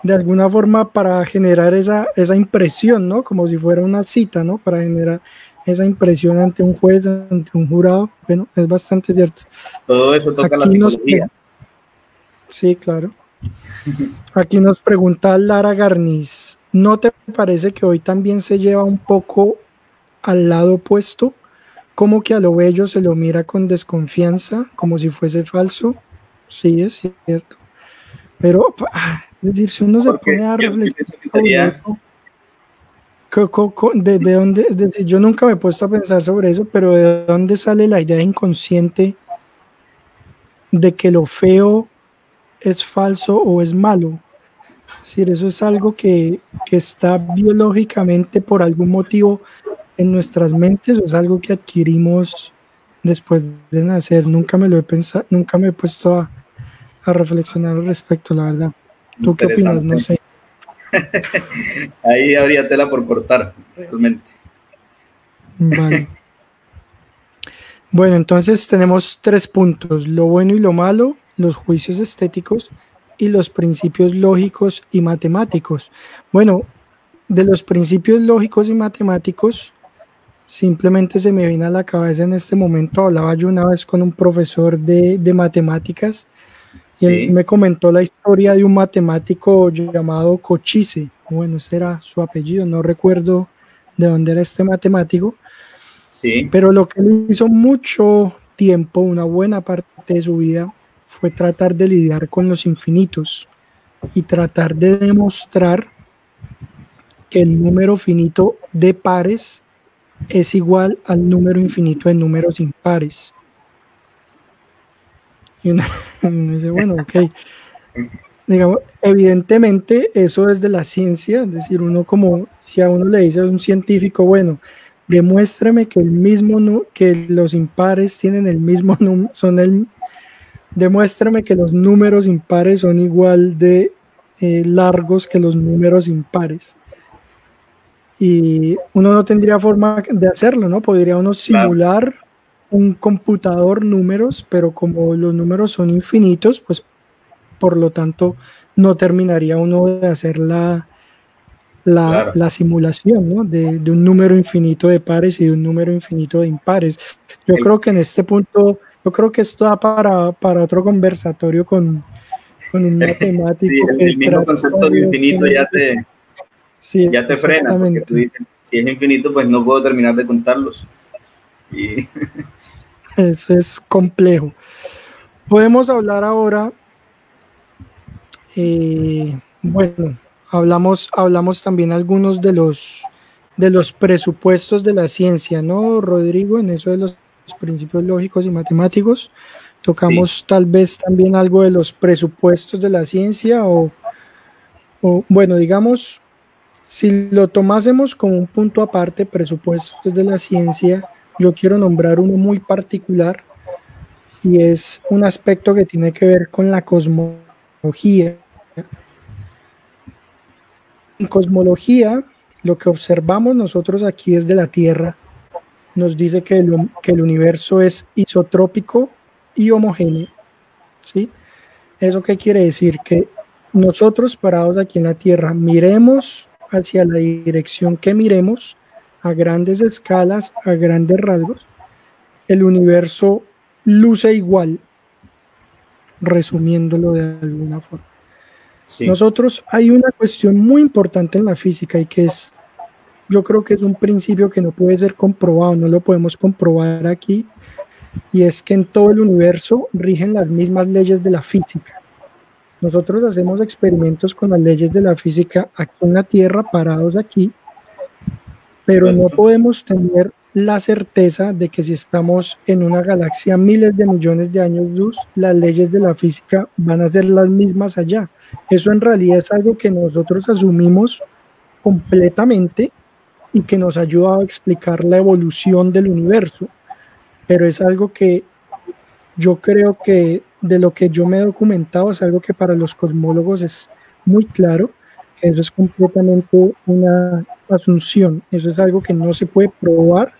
de alguna forma para generar esa impresión, ¿no? Como si fuera una cita, ¿no? Para generar esa impresión ante un juez, ante un jurado. Bueno, es bastante cierto. Todo eso toca la Aquí psicología. sí, claro. Aquí nos pregunta Lara Garniz, ¿no te parece que hoy también se lleva un poco al lado opuesto? Como que a lo bello se lo mira con desconfianza, como si fuese falso. Sí, es cierto. Pero, es decir, si uno se Porque pone a yo reflexionar pienso que sobre sería, eso, de dónde, es decir, yo nunca me he puesto a pensar sobre eso, pero ¿de dónde sale la idea inconsciente de que lo feo es falso o es malo? Es decir, eso es algo que está biológicamente por algún motivo en nuestras mentes o es algo que adquirimos después de nacer. Nunca me lo he pensado, nunca me he puesto a reflexionar al respecto, la verdad. ¿Tú qué opinas? No interesante. sé. Ahí habría tela por cortar, realmente. Vale. Bueno, entonces tenemos 3 puntos, lo bueno y lo malo, los juicios estéticos y los principios lógicos y matemáticos. Bueno, de los principios lógicos y matemáticos, simplemente se me viene a la cabeza en este momento, hablaba yo una vez con un profesor de matemáticas y él Sí, me comentó la historia de un matemático llamado Cochise. Bueno, ese era su apellido, no recuerdo de dónde era este matemático, sí, pero lo que él hizo mucho tiempo, una buena parte de su vida, fue tratar de lidiar con los infinitos y tratar de demostrar que el número finito de pares es igual al número infinito de números impares. Y uno dice, bueno, ok. Digamos, evidentemente eso es de la ciencia, es decir, uno como si a uno le dice a un científico, bueno, demuéstrame que que los impares tienen el mismo número, demuéstrame que los números impares son igual de largos que los números impares. Y uno no tendría forma de hacerlo, ¿no? Podría uno claro, simular un computador números, pero como los números son infinitos, pues por lo tanto no terminaría uno de hacer claro. la simulación, ¿no? De un número infinito de pares y de un número infinito de impares. Yo El, creo que en este punto, yo creo que esto da para otro conversatorio con un sí, matemático que el mismo trata concepto de de infinito sí, ya te frena, porque tú exactamente. dices, si es infinito, pues no puedo terminar de contarlos. Y Eso es complejo. Podemos hablar ahora, bueno, hablamos también algunos de de los presupuestos de la ciencia, ¿no, Rodrigo? En eso de los principios lógicos y matemáticos, tocamos sí, tal vez también algo de los presupuestos de la ciencia o bueno, digamos, si lo tomásemos como un punto aparte, presupuestos de la ciencia, yo quiero nombrar uno muy particular y es un aspecto que tiene que ver con la cosmología. En cosmología, lo que observamos nosotros aquí desde la Tierra nos dice que el universo es isotrópico y homogéneo, ¿sí? ¿Eso qué quiere decir? Que nosotros parados aquí en la Tierra miremos hacia la dirección que miremos, a grandes escalas, a grandes rasgos, el universo luce igual, resumiéndolo de alguna forma. Sí. Nosotros, hay una cuestión muy importante en la física y que es, yo creo que es un principio que no puede ser comprobado, no lo podemos comprobar aquí, y es que en todo el universo rigen las mismas leyes de la física. Nosotros hacemos experimentos con las leyes de la física aquí en la Tierra, parados aquí, pero no podemos tener la certeza de que si estamos en una galaxia miles de millones de años luz, las leyes de la física van a ser las mismas allá. Eso en realidad es algo que nosotros asumimos completamente y que nos ayuda a explicar la evolución del universo, pero es algo que yo creo que de lo que yo me he documentado es algo que para los cosmólogos es muy claro, que eso es completamente una asunción, eso es algo que no se puede probar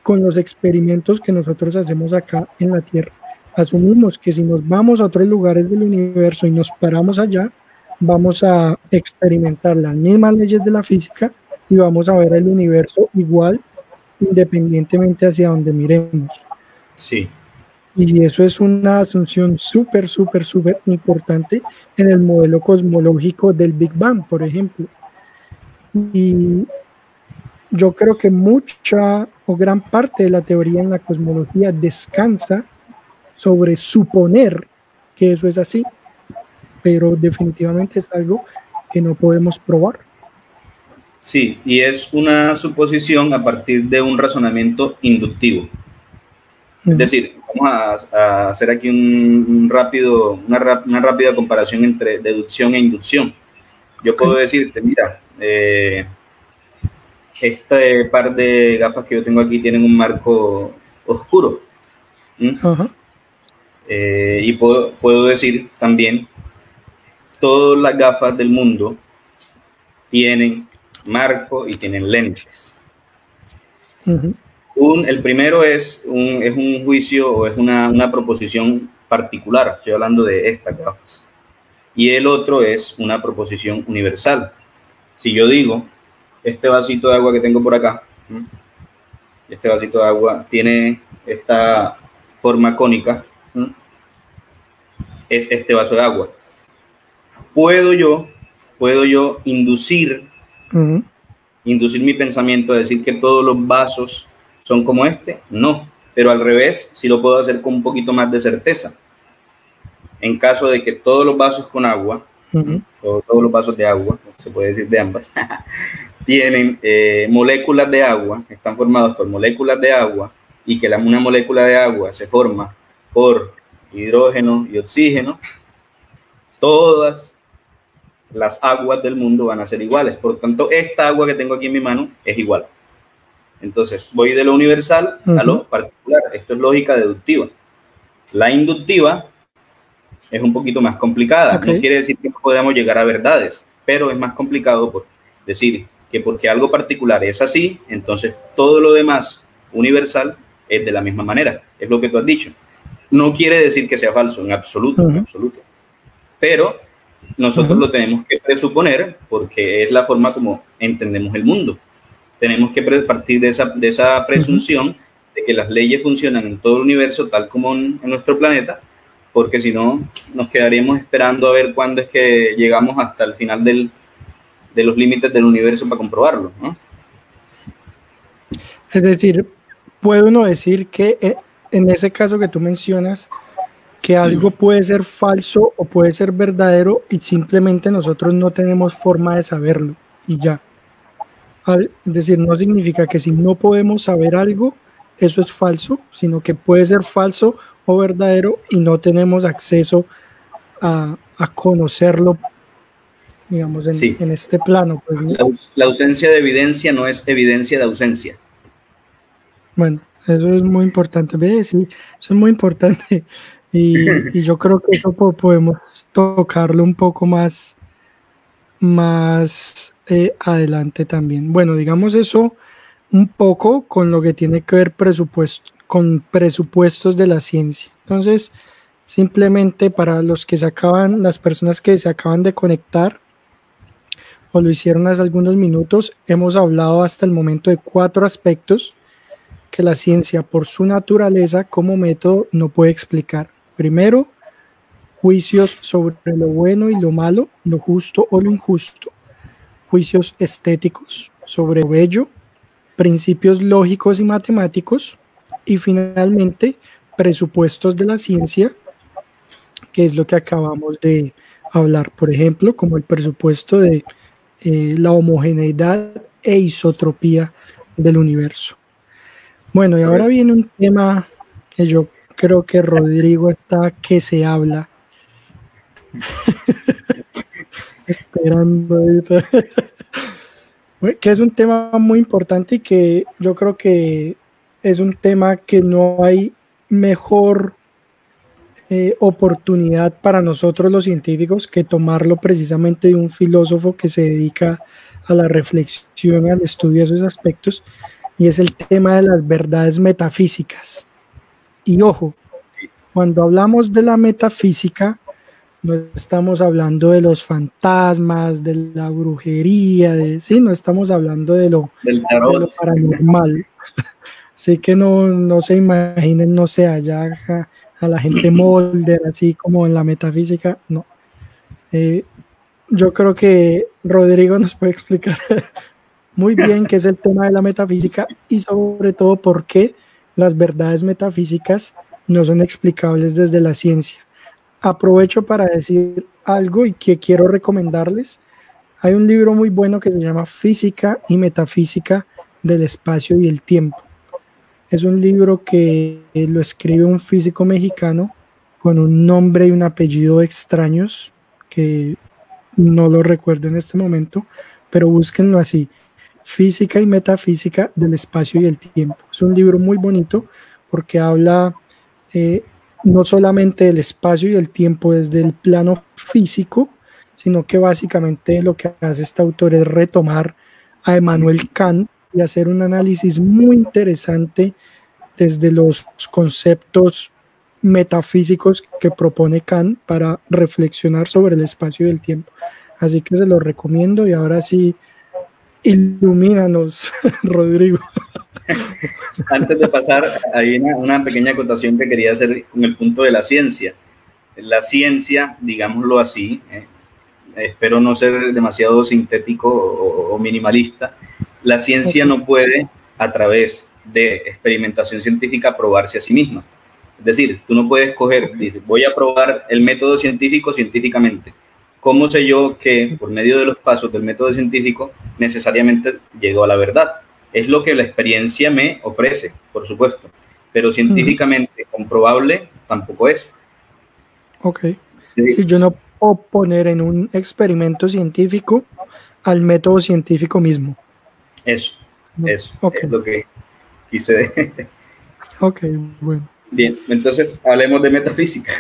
con los experimentos que nosotros hacemos acá en la Tierra. Asumimos que si nos vamos a otros lugares del universo y nos paramos allá, vamos a experimentar las mismas leyes de la física y vamos a ver el universo igual, independientemente hacia donde miremos. Sí. Y eso es una asunción súper importante en el modelo cosmológico del Big Bang, por ejemplo. Y yo creo que mucha o gran parte de la teoría en la cosmología descansa sobre suponer que eso es así, pero definitivamente es algo que no podemos probar. Sí, y es una suposición a partir de un razonamiento inductivo. Es decir, vamos a hacer aquí una rápida comparación entre deducción e inducción. Yo puedo decirte, mira, este par de gafas que yo tengo aquí tienen un marco oscuro. Y puedo decir también, todas las gafas del mundo tienen marco y tienen lentes. El primero es un juicio o es una proposición particular, estoy hablando de estas gafas. Y el otro es una proposición universal. Si yo digo, este vasito de agua que tengo por acá, este vasito de agua tiene esta forma cónica, es este vaso de agua. ¿Puedo yo inducir mi pensamiento a decir que todos los vasos son como este? No, pero al revés, sí lo puedo hacer con un poquito más de certeza. En caso de que todos los vasos con agua, todos los vasos de agua, se puede decir de ambas, tienen moléculas de agua, están formados por moléculas de agua, y que una molécula de agua se forma por hidrógeno y oxígeno, todas las aguas del mundo van a ser iguales. Por lo tanto, esta agua que tengo aquí en mi mano es igual. Entonces, voy de lo universal a lo particular. Esto es lógica deductiva. La inductiva es un poquito más complicada. No quiere decir que no podamos llegar a verdades, pero es más complicado por decir que porque algo particular es así, entonces todo lo demás universal es de la misma manera. Es lo que tú has dicho. No quiere decir que sea falso, en absoluto, en absoluto. Pero nosotros lo tenemos que presuponer porque es la forma como entendemos el mundo. Tenemos que partir de esa presunción de que las leyes funcionan en todo el universo tal como en nuestro planeta, porque si no nos quedaríamos esperando a ver cuándo es que llegamos hasta el final de los límites del universo para comprobarlo, ¿no? Es decir, puede uno decir que en ese caso que tú mencionas, que algo puede ser falso o puede ser verdadero y simplemente nosotros no tenemos forma de saberlo y ya. Es decir, no significa que si no podemos saber algo, eso es falso, sino que puede ser falso o verdadero y no tenemos acceso a conocerlo, digamos, Sí. en este plano. Pues, ¿no? La ausencia de evidencia no es evidencia de ausencia. Bueno, eso es muy importante. ¿Ves? Sí, eso es muy importante. Y yo creo que eso podemos tocarlo un poco más adelante también. Bueno, digamos eso un poco con lo que tiene que ver con presupuestos de la ciencia. Entonces, simplemente para las personas que se acaban de conectar o lo hicieron hace algunos minutos, hemos hablado hasta el momento de 4 aspectos que la ciencia, por su naturaleza como método, no puede explicar. Primero, juicios sobre lo bueno y lo malo, lo justo o lo injusto, juicios estéticos sobre lo bello, principios lógicos y matemáticos, y finalmente, presupuestos de la ciencia, que es lo que acabamos de hablar, por ejemplo, como el presupuesto de la homogeneidad e isotropía del universo. Bueno, y ahora viene un tema que yo creo que Rodrigo está que se habla. Esperando ahorita. Que es un tema muy importante y que yo creo que es un tema que no hay mejor oportunidad para nosotros los científicos que tomarlo precisamente de un filósofo que se dedica a la reflexión, al estudio de esos aspectos, y es el tema de las verdades metafísicas. Y ojo, cuando hablamos de la metafísica, no estamos hablando de los fantasmas, de la brujería, ¿sí? No estamos hablando de lo paranormal. Así que no se imaginen, no sé, allá a la gente Molder, así como en la metafísica, no. Yo creo que Rodrigo nos puede explicar muy bien qué es el tema de la metafísica y sobre todo por qué las verdades metafísicas no son explicables desde la ciencia. Aprovecho para decir algo y que quiero recomendarles. Hay un libro muy bueno que se llama Física y Metafísica del Espacio y el Tiempo. Es un libro que lo escribe un físico mexicano con un nombre y un apellido extraños que no lo recuerdo en este momento, pero búsquenlo así. Física y Metafísica del Espacio y el Tiempo. Es un libro muy bonito porque habla no solamente del espacio y el tiempo desde el plano físico, sino que básicamente lo que hace este autor es retomar a Emmanuel Kant y hacer un análisis muy interesante desde los conceptos metafísicos que propone Kant para reflexionar sobre el espacio y el tiempo. Así que se lo recomiendo y ahora sí, ilumínanos, Rodrigo. Antes de pasar, hay una pequeña acotación que quería hacer con el punto de la ciencia. La ciencia, digámoslo así, espero no ser demasiado sintético o minimalista, la ciencia no puede, a través de experimentación científica, probarse a sí misma. Es decir, tú no puedes coger, voy a probar el método científico científicamente. ¿Cómo sé yo que por medio de los pasos del método científico necesariamente llego a la verdad? Es lo que la experiencia me ofrece, por supuesto, pero científicamente comprobable tampoco es. Ok. Si yo no puedo poner en un experimento científico al método científico mismo. Eso okay. Es lo que quise decir. Ok, bueno. Bien, entonces hablemos de metafísica.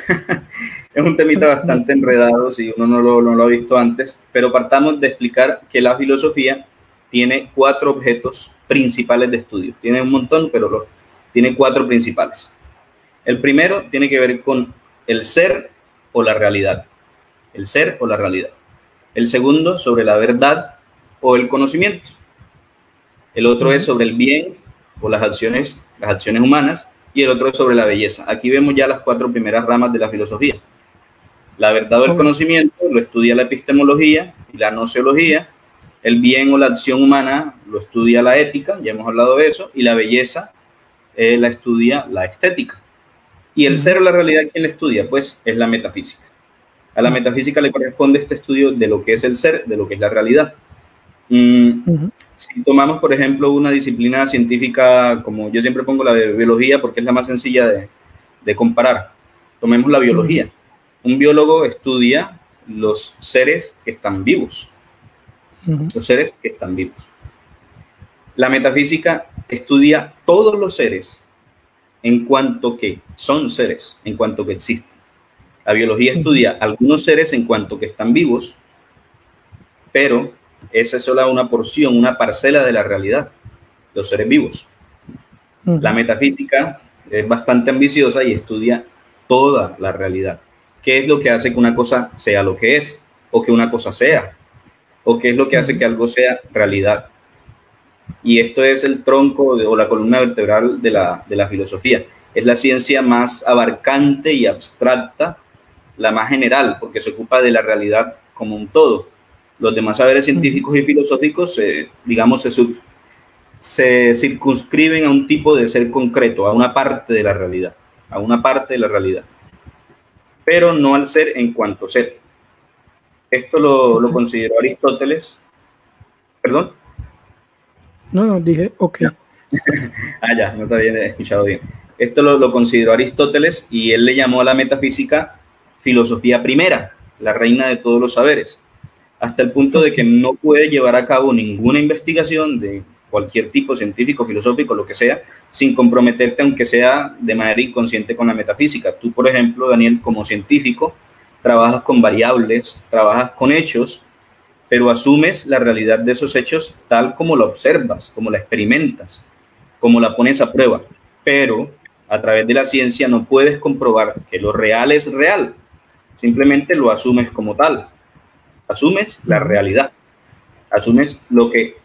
Es un temita bastante enredado si uno no lo ha visto antes, pero partamos de explicar que la filosofía tiene 4 objetos principales de estudio. Tiene un montón, pero tiene 4 principales. El primero tiene que ver con el ser o la realidad. El ser o la realidad. El segundo, sobre la verdad o el conocimiento. El otro es sobre el bien o las acciones humanas. Y el otro es sobre la belleza. Aquí vemos ya las 4 primeras ramas de la filosofía. La verdad o el conocimiento lo estudia la epistemología y la gnoseología. El bien o la acción humana lo estudia la ética, ya hemos hablado de eso, y la belleza la estudia la estética. Y el ser o la realidad, ¿quién la estudia? Pues es la metafísica. A la metafísica le corresponde este estudio de lo que es el ser, de lo que es la realidad. Ujú. Si tomamos, por ejemplo, una disciplina científica, como yo siempre pongo la de biología, porque es la más sencilla de comparar. Tomemos la Ujú. biología. Un biólogo estudia los seres que están vivos, Ujú. los seres que están vivos. La metafísica estudia todos los seres en cuanto que son seres, en cuanto que existen. La biología Ujú. estudia algunos seres en cuanto que están vivos, pero esa es solo una porción, una parcela de la realidad, los seres vivos. La Ujú. metafísica es bastante ambiciosa y estudia toda la realidad. ¿Qué es lo que hace que una cosa sea lo que es? O que una cosa sea. ¿O qué es lo que hace Ujú. que algo sea realidad? Y esto es el tronco o la columna vertebral de la filosofía. Es la ciencia más abarcante y abstracta, la más general, porque se ocupa de la realidad como un todo. Los demás saberes Ujú. científicos y filosóficos, digamos, se circunscriben a un tipo de ser concreto, a una parte de la realidad, a una parte de la realidad, pero no al ser en cuanto ser. Esto lo Ok. consideró Aristóteles, perdón. No, no, dije, ok. Ya, no te había escuchado bien. Esto lo consideró Aristóteles y él le llamó a la metafísica filosofía primera, la reina de todos los saberes, hasta el punto de Ok. que no puede llevar a cabo ninguna investigación de cualquier tipo científico, filosófico, lo que sea, sin comprometerte, aunque sea de manera inconsciente, con la metafísica. Tú, por ejemplo, Daniel, como científico, trabajas con variables, trabajas con hechos, pero asumes la realidad de esos hechos tal como la observas, como la experimentas, como la pones a prueba. Pero a través de la ciencia no puedes comprobar que lo real es real, simplemente lo asumes como tal, asumes la Ujú. realidad, asumes lo que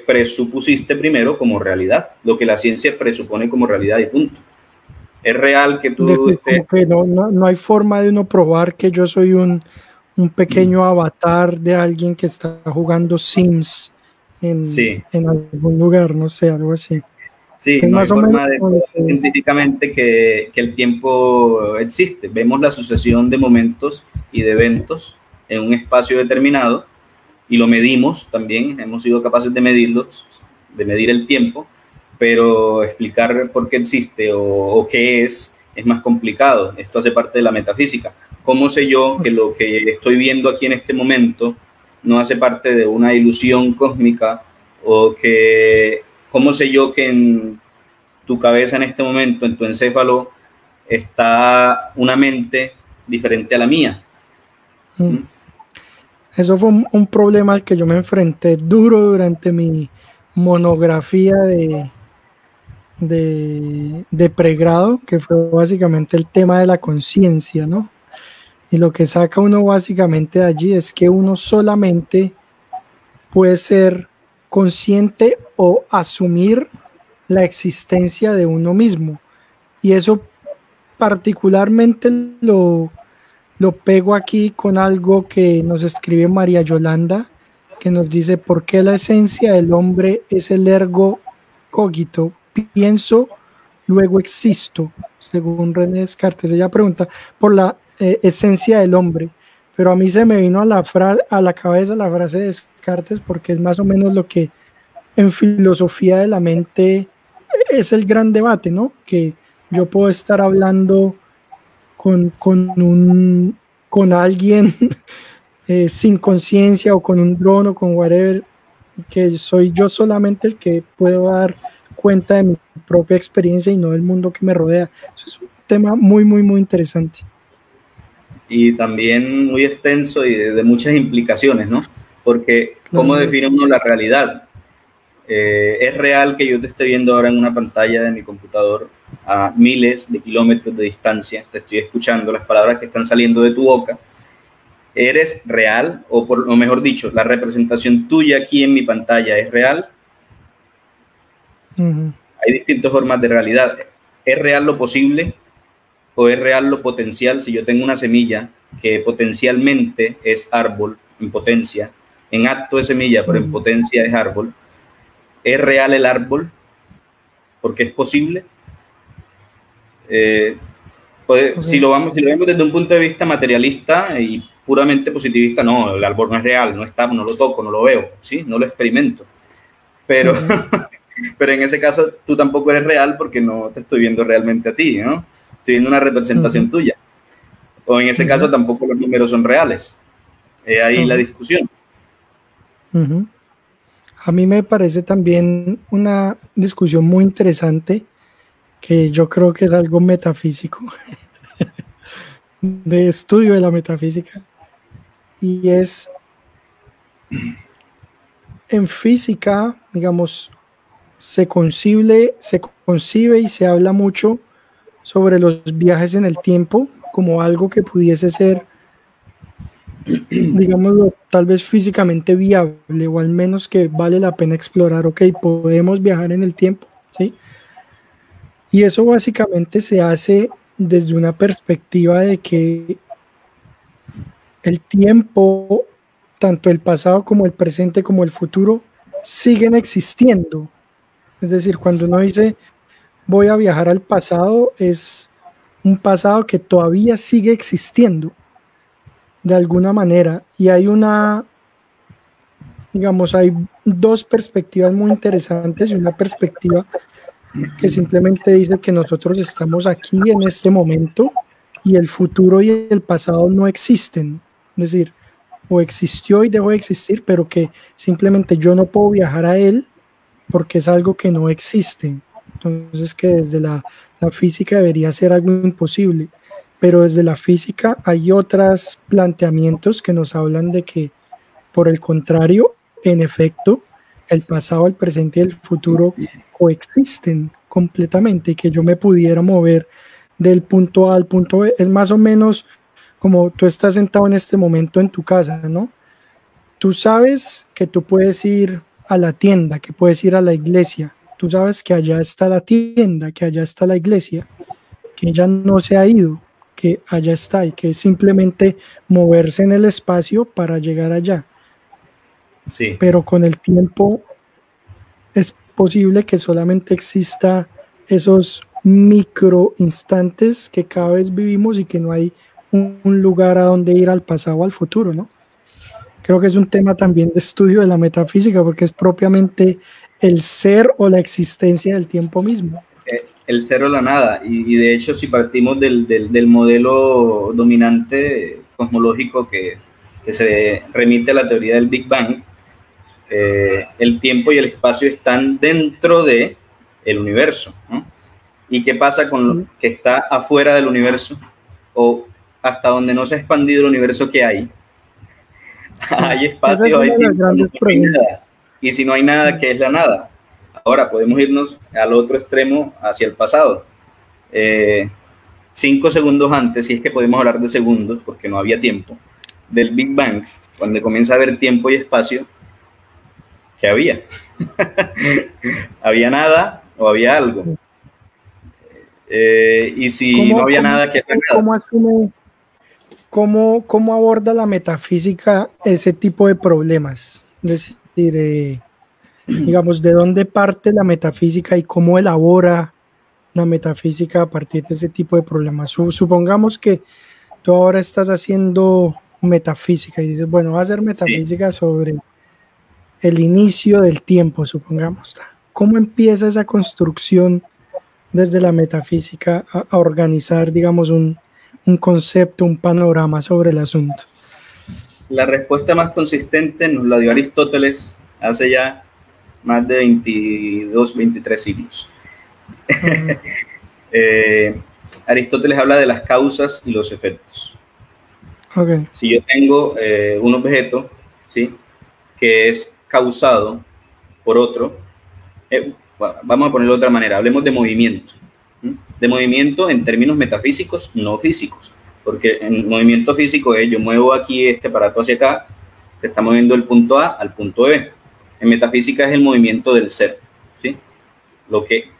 presupusiste primero como realidad, lo que la ciencia presupone como realidad y punto. Es real que Es tú decir, estés... como que no hay forma de uno probar que yo soy un pequeño avatar de alguien que está jugando Sims Sí, en algún lugar, no sé, algo así. sí, Es no hay más o menos forma de como lo probar que... científicamente que el tiempo existe. Vemos la sucesión de momentos y de eventos en un espacio determinado y lo medimos también, hemos sido capaces de medirlos, de medir el tiempo, pero explicar por qué existe o qué es más complicado. Esto hace parte de la metafísica. ¿Cómo sé yo que lo que estoy viendo aquí en este momento no hace parte de una ilusión cósmica? O que, ¿cómo sé yo que en tu cabeza en este momento, en tu encéfalo, está una mente diferente a la mía? Mm. ¿Mm? Eso fue un problema al que yo me enfrenté duro durante mi monografía de pregrado, que fue básicamente el tema de la conciencia, ¿no? Y lo que saca uno básicamente de allí es que uno solamente puede ser consciente o asumir la existencia de uno mismo. Y eso particularmente lo pego aquí con algo que nos escribe María Yolanda, que nos dice, ¿por qué la esencia del hombre es el ergo cogito? Pienso, luego existo, según René Descartes. Ella pregunta por la esencia del hombre, pero a mí se me vino a la cabeza la frase de Descartes porque es más o menos lo que en filosofía de la mente es el gran debate, ¿no? Que yo puedo estar hablando con alguien sin conciencia o con un dron o con whatever, que soy yo solamente el que puedo dar cuenta de mi propia experiencia y no del mundo que me rodea. Eso es un tema muy, muy, muy interesante. Y también muy extenso y de muchas implicaciones, ¿no? Porque ¿cómo Claro, define es. uno la realidad? Es real que yo te esté viendo ahora en una pantalla de mi computador a miles de kilómetros de distancia, te estoy escuchando las palabras que están saliendo de tu boca. ¿Eres real? O mejor dicho, la representación tuya aquí en mi pantalla es real. Ujú. Hay distintas formas de realidad. ¿Es real lo posible o es real lo potencial? Si yo tengo una semilla que potencialmente es árbol en potencia, en acto es semilla, pero en Ujú. potencia es árbol, ¿es real el árbol porque es posible? Eh, si Ok. lo vemos desde un punto de vista materialista y puramente positivista, no, el árbol no es real, no está, no lo toco, no lo veo, ¿sí? No lo experimento. Pero, pero en ese caso tú tampoco eres real porque no te estoy viendo realmente a ti, ¿no? Estoy viendo una representación tuya. O en ese caso tampoco los números son reales. Ahí la discusión. A mí me parece también una discusión muy interesante, que yo creo que es algo metafísico, de estudio de la metafísica, y es en física, digamos, se concibe y se habla mucho sobre los viajes en el tiempo como algo que pudiese ser, digámoslo, tal vez físicamente viable, o al menos que vale la pena explorar. Ok, podemos viajar en el tiempo, ¿sí? Y eso básicamente se hace desde una perspectiva de que el tiempo, tanto el pasado como el presente como el futuro, siguen existiendo. Es decir, cuando uno dice voy a viajar al pasado, es un pasado que todavía sigue existiendo de alguna manera. Y hay hay dos perspectivas muy interesantes, y una perspectiva que simplemente dice que nosotros estamos aquí en este momento y el futuro y el pasado no existen. Es decir, o existió y dejó de existir, pero que simplemente yo no puedo viajar a él porque es algo que no existe. Entonces, que desde la física debería ser algo imposible, pero desde la física hay otros planteamientos que nos hablan de que, por el contrario, en efecto, el pasado, el presente y el futuro coexisten completamente, y que yo me pudiera mover del punto A al punto B. Es más o menos como tú estás sentado en este momento en tu casa, ¿no? Tú sabes que tú puedes ir a la tienda, que puedes ir a la iglesia. Tú sabes que allá está la tienda, que allá está la iglesia, que ella no se ha ido, que allá está, y que es simplemente moverse en el espacio para llegar allá. Sí. Pero con el tiempo es posible que solamente exista esos micro instantes que cada vez vivimos, y que no hay un lugar a donde ir al pasado o al futuro, ¿no? Creo que es un tema también de estudio de la metafísica, porque es propiamente el ser o la existencia del tiempo mismo. El ser o la nada. Y de hecho, si partimos del modelo dominante cosmológico que se remite a la teoría del Big Bang, el tiempo y el espacio están dentro de el universo, ¿no? ¿Y qué pasa con lo que está afuera del universo, o hasta donde no se ha expandido el universo que hay? Sí. Hay espacio, hay tiempo, no hay nada. Y si no hay nada, ¿qué es la nada? Ahora podemos irnos al otro extremo, hacia el pasado. 5 segundos antes, si es que podemos hablar de segundos, porque no había tiempo, del Big Bang, cuando comienza a haber tiempo y espacio, ¿qué había? ¿Había nada o había algo? Y si no había nada, ¿qué es la nada? ¿Cómo aborda la metafísica ese tipo de problemas? Es decir, digamos, ¿de dónde parte la metafísica y cómo elabora la metafísica a partir de ese tipo de problemas? Supongamos que tú ahora estás haciendo metafísica y dices, bueno, voy a hacer metafísica sobre el inicio del tiempo, supongamos. ¿Cómo empieza esa construcción desde la metafísica a organizar, digamos, un concepto, un panorama sobre el asunto? La respuesta más consistente nos la dio Aristóteles hace ya más de 22, 23 siglos. Aristóteles habla de las causas y los efectos. Okay. Si yo tengo un objeto, ¿sí?, que es causado por otro, vamos a ponerlo de otra manera, hablemos de movimiento. De movimiento en términos metafísicos, no físicos, porque en movimiento físico es yo muevo aquí este aparato hacia acá, se está moviendo del punto A al punto B. En metafísica es el movimiento del ser, ¿sí? Lo que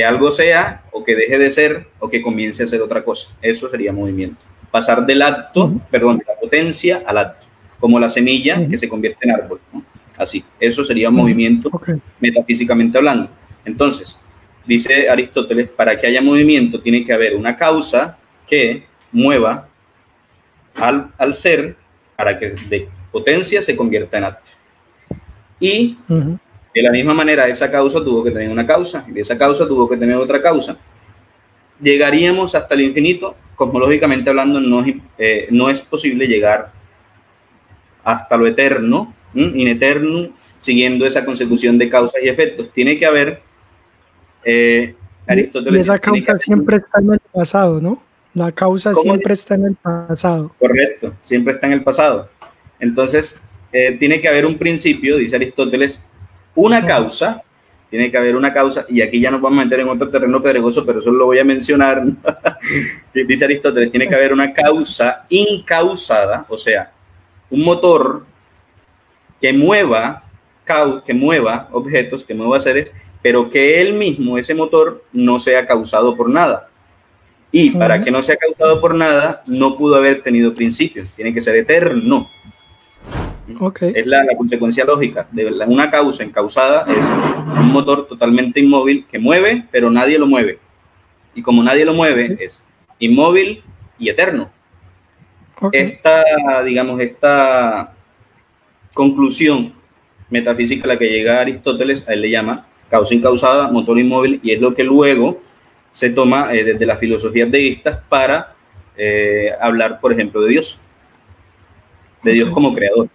algo sea, o que deje de ser, o que comience a ser otra cosa. Eso sería movimiento. Pasar del acto, perdón, de la potencia al acto, como la semilla que se convierte en árbol, ¿no? Así, eso sería movimiento, metafísicamente hablando. Entonces, dice Aristóteles, para que haya movimiento tiene que haber una causa que mueva al ser para que de potencia se convierta en acto. Y de la misma manera, esa causa tuvo que tener una causa, y de esa causa tuvo que tener otra causa. Llegaríamos hasta el infinito. Cosmológicamente hablando, no es posible llegar hasta lo eterno, in eternum, siguiendo esa consecución de causas y efectos. Tiene que haber, Aristóteles... Y esa causa siempre está en el pasado, ¿no? La causa siempre está en el pasado. Correcto, siempre está en el pasado. Entonces, tiene que haber un principio, dice Aristóteles, una causa, tiene que haber una causa, y aquí ya nos vamos a meter en otro terreno pedregoso, pero eso lo voy a mencionar. Dice Aristóteles, tiene que haber una causa incausada, o sea, un motor que mueva objetos, que mueva seres, pero que él mismo, ese motor, no sea causado por nada. Y para que no sea causado por nada, no pudo haber tenido principio, tiene que ser eterno. Okay. Es la consecuencia lógica de una causa encausada, es un motor totalmente inmóvil que mueve, pero nadie lo mueve. Y como nadie lo mueve, es inmóvil y eterno. Okay. Esta conclusión metafísica a la que llega Aristóteles, a él le llama causa incausada, motor inmóvil, y es lo que luego se toma desde las filosofías deístas para hablar, por ejemplo, de Dios. De Dios como creador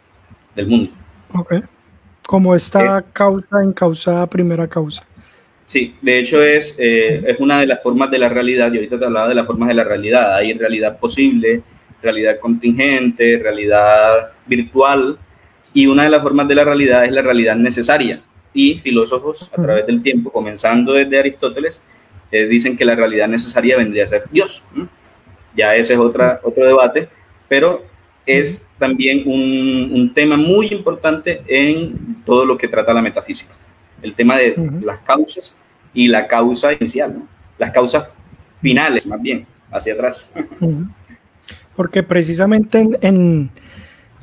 del mundo. Okay. Como esta causa encausada, primera causa. Sí, de hecho es una de las formas de la realidad, y ahorita te hablaba de las formas de la realidad. Hay realidad posible, realidad contingente, realidad virtual, y una de las formas de la realidad es la realidad necesaria. Y filósofos a través del tiempo, comenzando desde Aristóteles, dicen que la realidad necesaria vendría a ser Dios. Ya ese es otro debate, pero es también un tema muy importante en todo lo que trata la metafísica. El tema de las causas y la causa inicial, ¿no? Las causas finales, más bien, hacia atrás. Porque precisamente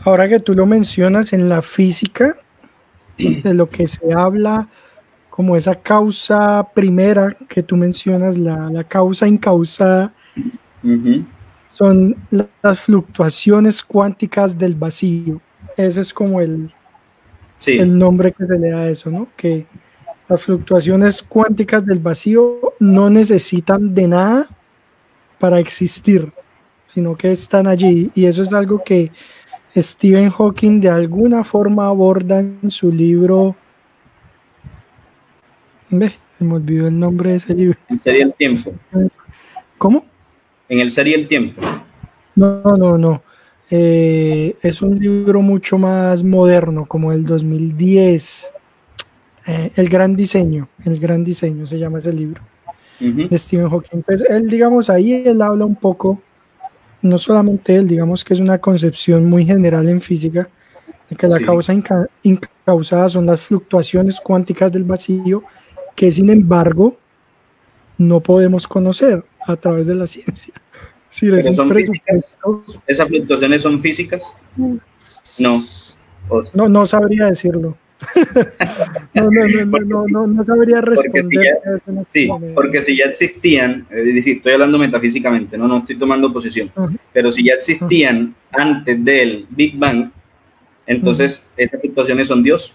ahora que tú lo mencionas, en la física, de lo que se habla como esa causa primera que tú mencionas, la causa incausada, son las fluctuaciones cuánticas del vacío. Ese es como el nombre que se le da a eso, ¿no? Que las fluctuaciones cuánticas del vacío no necesitan de nada para existir, sino que están allí. Y eso es algo que Stephen Hawking de alguna forma aborda en su libro. Se me olvidó el nombre de ese libro. ¿En serio el tiempo? ¿Cómo? En el serie El Tiempo. No. Es un libro mucho más moderno, como el 2010. El Gran Diseño se llama ese libro, de Stephen Hawking. Entonces, él, digamos, ahí él habla un poco, no solamente él, digamos que es una concepción muy general en física, de que la causa incausada son las fluctuaciones cuánticas del vacío, que sin embargo no podemos conocer a través de la ciencia. Sí, ¿Pero son físicas? ¿Esas fluctuaciones son físicas? No. No sabría decirlo. No sabría responder. Porque si ya existían, es decir, estoy hablando metafísicamente, no estoy tomando posición, pero si ya existían antes del Big Bang, entonces esas fluctuaciones son Dios.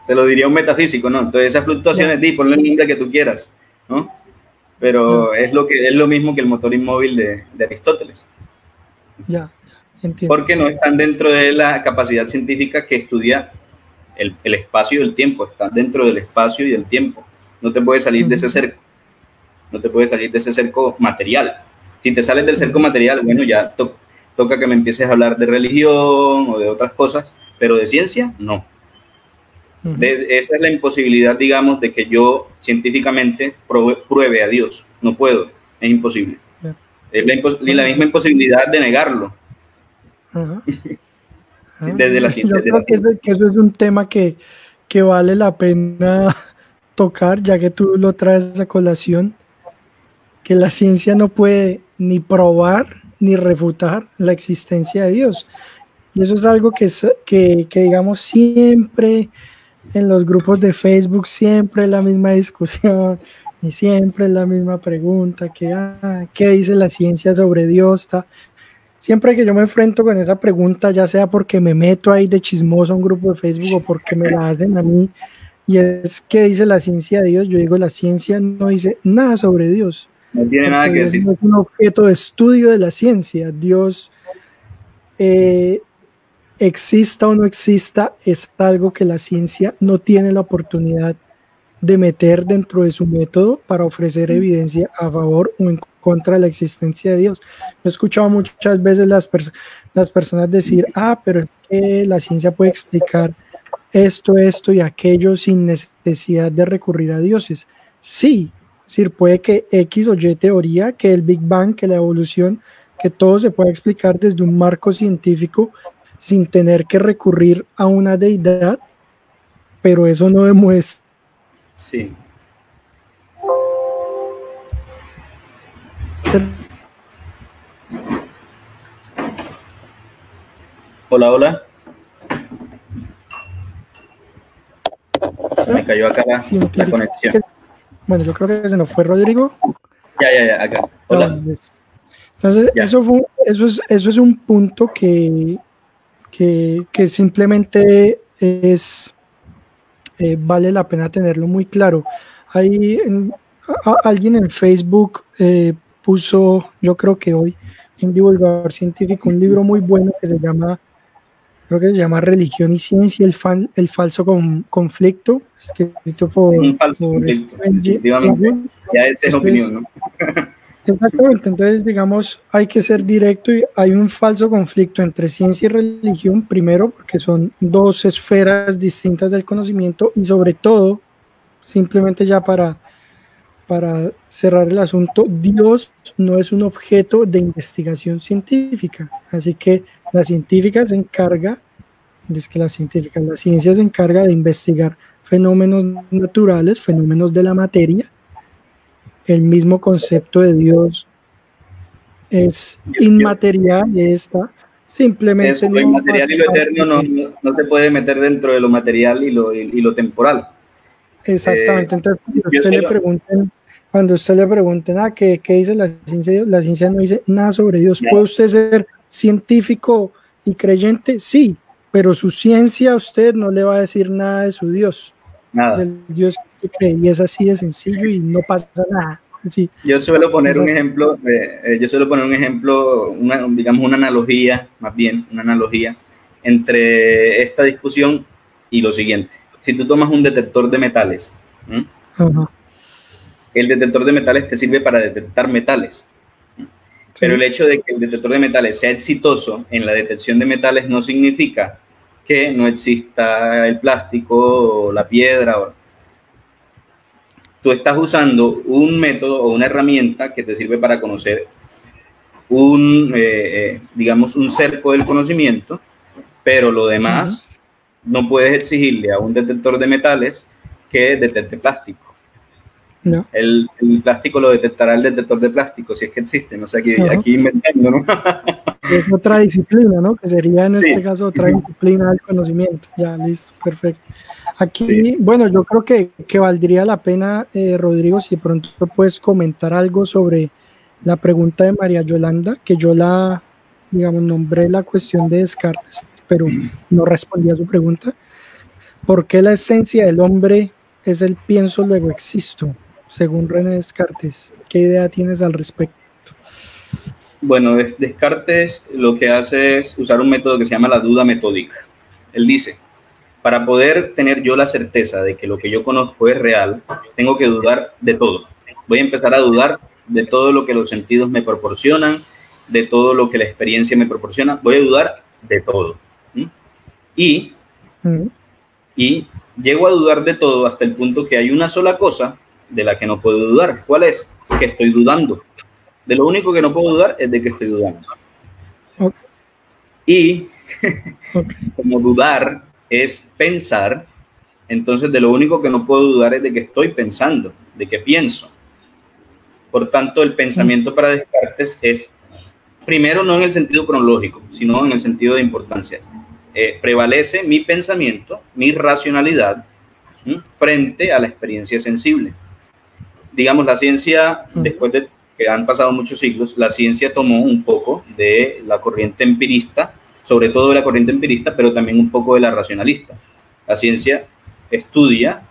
Te lo diría un metafísico, ¿no? Entonces esas fluctuaciones, ponle el nombre que tú quieras, ¿no? Pero es lo mismo que el motor inmóvil de Aristóteles. Ya, entiendo. Porque no están dentro de la capacidad científica que estudia el espacio y el tiempo, están dentro del espacio y del tiempo. No te puedes salir de ese cerco, no te puedes salir de ese cerco material. Si te sales del cerco material, bueno, ya toca que me empieces a hablar de religión o de otras cosas, pero de ciencia, no. Esa es la imposibilidad, digamos, de que yo científicamente pruebe a Dios. No puedo, es imposible. Es la misma imposibilidad de negarlo. Desde la ciencia. Que eso es un tema que vale la pena tocar, ya que tú lo traes a colación, que la ciencia no puede ni probar ni refutar la existencia de Dios. Y eso es algo que digamos, siempre en los grupos de Facebook, siempre la misma discusión, Y siempre es la misma pregunta, ¿qué dice la ciencia sobre Dios? Siempre que yo me enfrento con esa pregunta, ya sea porque me meto ahí de chismoso a un grupo de Facebook o porque me la hacen a mí, y es ¿qué dice la ciencia de Dios? Yo digo, la ciencia no dice nada sobre Dios. No tiene nada que Dios decir. no es un objeto de estudio de la ciencia. Dios, exista o no exista, es algo que la ciencia no tiene la oportunidad de meter dentro de su método para ofrecer evidencia a favor o en contra de la existencia de Dios. He escuchado muchas veces las personas decir, pero es que la ciencia puede explicar esto y aquello sin necesidad de recurrir a dioses. Sí, es decir, puede que X o Y teoría, que el Big Bang, que la evolución, que todo se pueda explicar desde un marco científico sin tener que recurrir a una deidad, pero eso no demuestra. Sí. Hola, hola. Se me cayó acá la conexión. Bueno, yo creo que se nos fue Rodrigo. Ya, acá. Hola. Entonces, ya. Eso es un punto que simplemente es vale la pena tenerlo muy claro. Alguien en Facebook puso, yo creo que hoy, un divulgador científico, un libro muy bueno que se llama, creo que se llama Religión y Ciencia, el falso conflicto, escrito por un falso conflicto, efectivamente. Ya esa es opinión, ¿no? Exactamente, entonces digamos, hay que ser directo y hay un falso conflicto entre ciencia y religión, primero porque son dos esferas distintas del conocimiento y sobre todo, simplemente ya para cerrar el asunto, Dios no es un objeto de investigación científica, así que la científica se encarga, la ciencia se encarga de investigar fenómenos naturales, fenómenos de la materia. El mismo concepto de Dios es inmaterial, simplemente eso, lo inmaterial y lo eterno no se puede meter dentro de lo material y lo temporal. Exactamente, entonces cuando usted le pregunten, ¿qué dice la ciencia no dice nada sobre Dios. ¿Puede usted ser científico y creyente? Sí, pero su ciencia a usted no le va a decir nada de su Dios, del Dios que cree, y es así de sencillo y no pasa nada. Sí. Yo suelo poner un ejemplo, digamos una analogía, más bien una analogía entre esta discusión y lo siguiente. Si tú tomas un detector de metales, el detector de metales te sirve para detectar metales, pero el hecho de que el detector de metales sea exitoso en la detección de metales no significa que no exista el plástico o la piedra. Tú estás usando un método o una herramienta que te sirve para conocer digamos, un cerco del conocimiento, pero lo demás no puedes exigirle a un detector de metales que detecte plástico. No. El plástico lo detectará el detector de plástico, si es que existe, no sé, aquí inventando, ¿no? Es otra disciplina, ¿no? Que sería en este caso otra disciplina del conocimiento. Ya, listo, perfecto. Aquí, bueno, yo creo que valdría la pena, Rodrigo, si de pronto puedes comentar algo sobre la pregunta de María Yolanda, que yo nombré la cuestión de Descartes, pero no respondí a su pregunta. ¿Por qué la esencia del hombre es el pienso, luego existo? Según René Descartes, ¿qué idea tienes al respecto? Bueno, Descartes lo que hace es usar un método que se llama la duda metódica. Él dice, para poder tener yo la certeza de que lo que yo conozco es real, tengo que dudar de todo. Voy a empezar a dudar de todo lo que los sentidos me proporcionan, de todo lo que la experiencia me proporciona. Voy a dudar de todo. Y llego a dudar de todo hasta el punto que hay una sola cosa de la que no puedo dudar. ¿Cuál es? Que estoy dudando. De lo único que no puedo dudar es de que estoy dudando. Y como dudar es pensar, entonces de lo único que no puedo dudar es de que estoy pensando, de que pienso. Por tanto, el pensamiento para Descartes es, primero, no en el sentido cronológico, sino en el sentido de importancia. Prevalece mi pensamiento, mi racionalidad, frente a la experiencia sensible. digamos, la ciencia, después de que han pasado muchos siglos, la ciencia tomó un poco de la corriente empirista, sobre todo de la corriente empirista, pero también un poco de la racionalista. La ciencia estudia,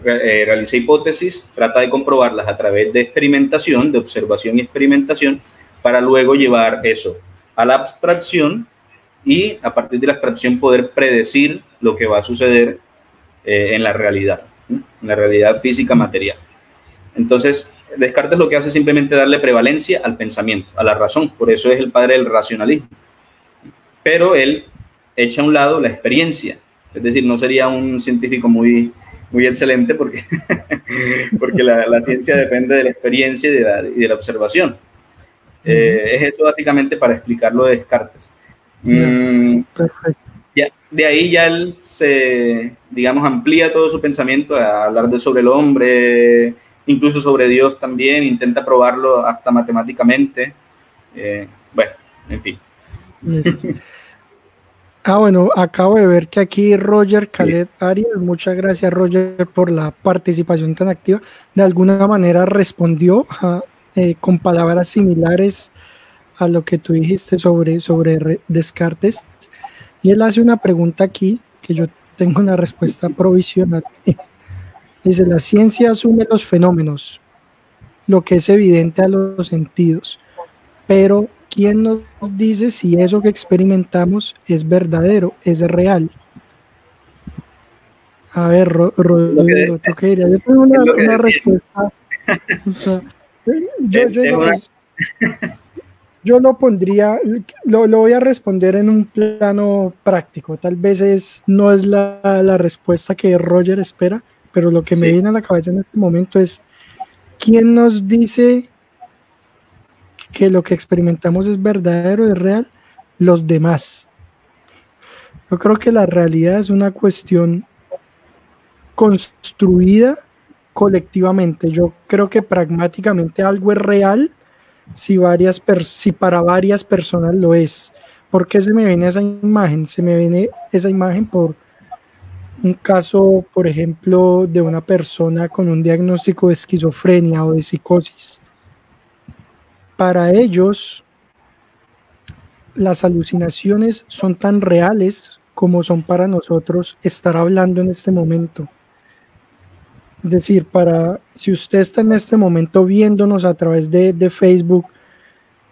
realiza hipótesis, trata de comprobarlas a través de experimentación, de observación y experimentación, para luego llevar eso a la abstracción y a partir de la abstracción poder predecir lo que va a suceder en la realidad física material. Entonces, Descartes lo que hace es simplemente darle prevalencia al pensamiento, a la razón, por eso es el padre del racionalismo. Pero él echa a un lado la experiencia, es decir, no sería un científico muy excelente porque, porque la ciencia depende de la experiencia y de la observación. Es eso básicamente para explicarlo de Descartes. De ahí ya él se, digamos, amplía todo su pensamiento a hablar sobre el hombre, incluso sobre Dios también, intenta probarlo hasta matemáticamente. Bueno, en fin. Bueno, acabo de ver que aquí Roger Khaled Ariel, muchas gracias Roger por la participación tan activa, de alguna manera respondió con palabras similares a lo que tú dijiste sobre Descartes, y él hace una pregunta aquí que yo tengo una respuesta provisional. Dice: la ciencia asume los fenómenos, lo que es evidente a los sentidos, pero ¿quién nos dice si eso que experimentamos es verdadero, es real? A ver, Rodrigo, ¿tú qué dirías? Yo tengo una respuesta. O sea, yo lo pondría, lo voy a responder en un plano práctico. Tal vez no es la respuesta que Roger espera, pero lo que me viene a la cabeza en este momento es: ¿quién nos dice que lo que experimentamos es verdadero, es real? Los demás. Yo creo que la realidad es una cuestión construida colectivamente. Yo creo que pragmáticamente algo es real si para varias personas lo es. ¿Por qué se me viene esa imagen? Se me viene esa imagen por un caso, por ejemplo, de una persona con un diagnóstico de esquizofrenia o de psicosis. Para ellos, las alucinaciones son tan reales como son para nosotros estar hablando en este momento. Es decir, si usted está en este momento viéndonos a través de Facebook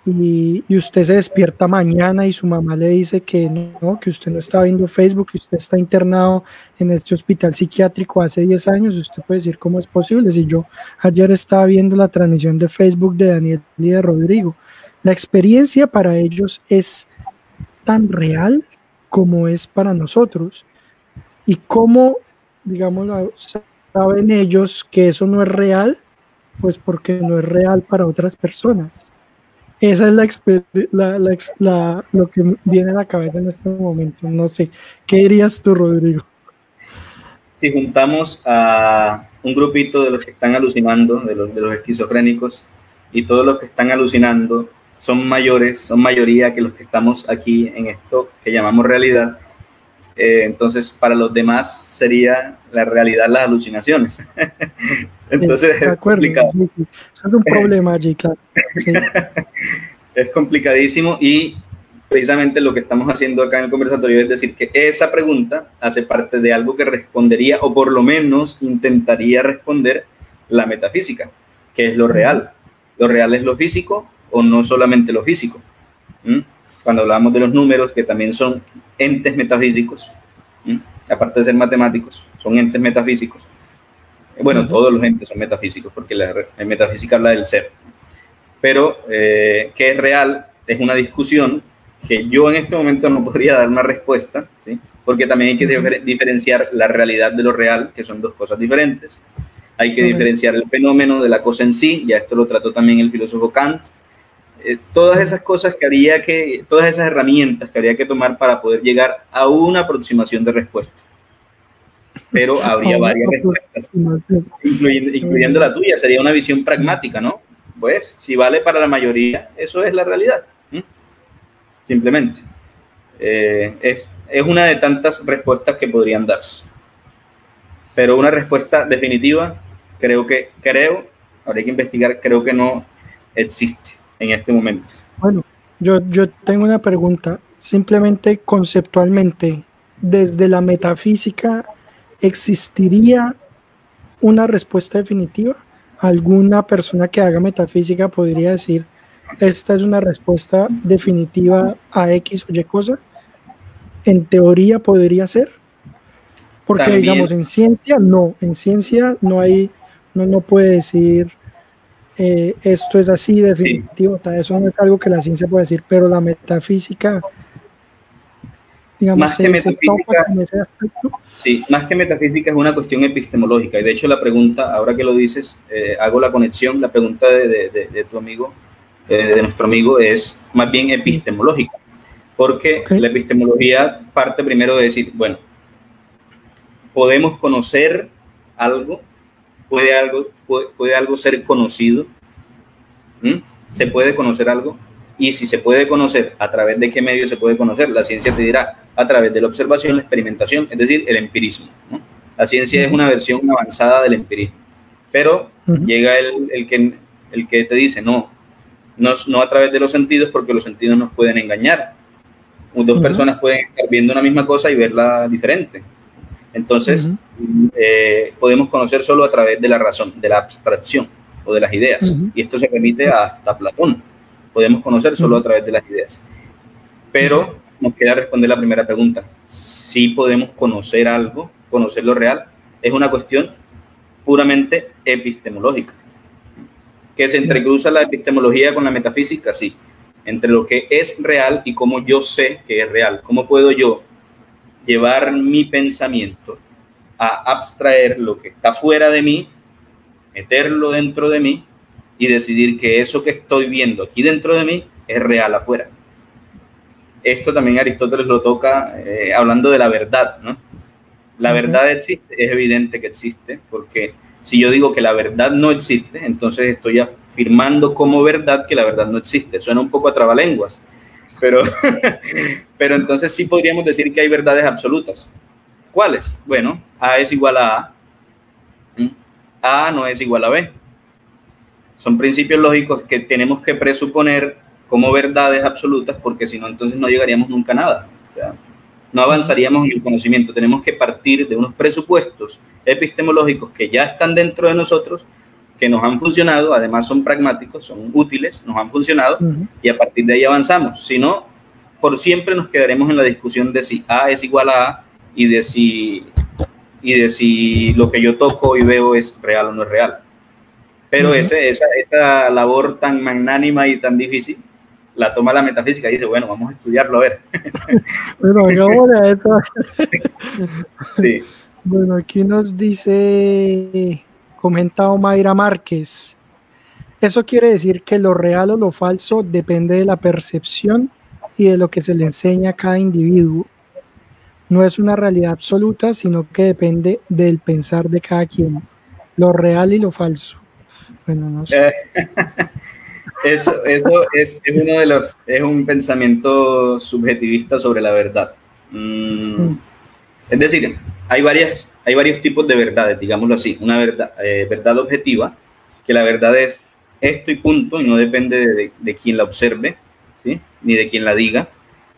y usted se despierta mañana y su mamá le dice que no, que usted no está viendo Facebook, que usted está internado en este hospital psiquiátrico hace 10 años, usted puede decir: ¿cómo es posible? Si yo ayer estaba viendo la transmisión de Facebook de Daniel y de Rodrigo. La experiencia para ellos es tan real como es para nosotros. ¿Y cómo, digamos, saben ellos que eso no es real? Pues porque no es real para otras personas. Esa es lo que viene a la cabeza en este momento. No sé, ¿qué dirías tú, Rodrigo? Si juntamos a un grupito de los que están alucinando, de los esquizofrénicos, y todos los que están alucinando son mayoría que los que estamos aquí en esto que llamamos realidad, entonces para los demás sería la realidad las alucinaciones. Entonces es complicado. Sí. Eso es un problema allí, claro. Sí. Es complicadísimo, y precisamente lo que estamos haciendo acá en el conversatorio es decir que esa pregunta hace parte de algo que respondería, o por lo menos intentaría responder, la metafísica, que es lo real. ¿Lo real es lo físico o no solamente lo físico? Cuando hablamos de los números, que también son entes metafísicos, aparte de ser matemáticos, son entes metafísicos. Bueno, todos los entes son metafísicos, porque la metafísica habla del ser. Pero, ¿qué es real? Es una discusión que yo en este momento no podría dar una respuesta, ¿sí? Porque también hay que diferenciar la realidad de lo real, que son dos cosas diferentes. Hay que diferenciar el fenómeno de la cosa en sí, ya esto lo trató también el filósofo Kant. Todas esas cosas todas esas herramientas que habría que tomar para poder llegar a una aproximación de respuesta. Pero habría varias respuestas, incluyendo la tuya. Sería una visión pragmática, ¿no? Pues, si vale para la mayoría, eso es la realidad. Simplemente. Es una de tantas respuestas que podrían darse. Pero una respuesta definitiva habría que investigar, creo que no existe en este momento. Bueno, yo tengo una pregunta, simplemente conceptualmente, desde la metafísica, ¿existiría una respuesta definitiva? ¿Alguna persona que haga metafísica podría decir, esta es una respuesta definitiva a X o Y cosa? En teoría podría ser, porque También, digamos, en ciencia no hay, no puede decir esto es así definitivo, sí, eso no es algo que la ciencia puede decir, pero la metafísica, digamos, más que se topa metafísica, en ese aspecto. sí, más que metafísica es una cuestión epistemológica. Y de hecho la pregunta, ahora que lo dices, hago la conexión, la pregunta de tu amigo, de nuestro amigo, es más bien epistemológica. Porque la epistemología parte primero de decir, bueno, podemos conocer algo, puede algo ser conocido, se puede conocer algo, y si se puede conocer, ¿a través de qué medio se puede conocer? La ciencia te dirá, a través de la observación, la experimentación, es decir, el empirismo, ¿no? La ciencia es una versión avanzada del empirismo, pero llega el que te dice, no a través de los sentidos, porque los sentidos nos pueden engañar. Dos personas pueden estar viendo una misma cosa y verla diferente. Entonces, podemos conocer solo a través de la razón, de la abstracción o de las ideas. Y esto se remite hasta Platón. Podemos conocer solo a través de las ideas. Pero nos queda responder la primera pregunta. Si podemos conocer algo, conocer lo real, es una cuestión puramente epistemológica. ¿Que se entrecruza la epistemología con la metafísica? Sí. Entre lo que es real y cómo yo sé que es real. ¿Cómo puedo yo llevar mi pensamiento a abstraer lo que está fuera de mí, meterlo dentro de mí y decidir que eso que estoy viendo aquí dentro de mí es real afuera? Esto también Aristóteles lo toca hablando de la verdad, ¿no? La verdad existe, es evidente que existe, porque si yo digo que la verdad no existe, entonces estoy afirmando como verdad que la verdad no existe. Suena un poco a trabalenguas, pero entonces sí podríamos decir que hay verdades absolutas. ¿Cuáles? Bueno, A es igual a A. A no es igual a B. Son principios lógicos que tenemos que presuponer como verdades absolutas, porque si no, entonces no llegaríamos nunca a nada. O sea, no avanzaríamos en el conocimiento. Tenemos que partir de unos presupuestos epistemológicos que ya están dentro de nosotros, que nos han funcionado, además son pragmáticos, son útiles, nos han funcionado, y a partir de ahí avanzamos. Si no, por siempre nos quedaremos en la discusión de si A es igual a A y de si lo que yo toco y veo es real o no es real. Pero esa labor tan magnánima y tan difícil la toma la metafísica y dice, bueno, vamos a estudiarlo, a ver. Bueno, hagámosle a eso. Sí. Bueno, aquí nos dice, comenta Omaira Márquez, eso quiere decir que lo real o lo falso depende de la percepción y de lo que se le enseña a cada individuo. No es una realidad absoluta, sino que depende del pensar de cada quien, lo real y lo falso. Bueno, no sé. Eso es uno de los, es un pensamiento subjetivista sobre la verdad. Es decir, hay varios tipos de verdades, digámoslo así. Una verdad objetiva, que la verdad es esto y punto, y no depende de quien la observe, ¿sí? Ni de quien la diga.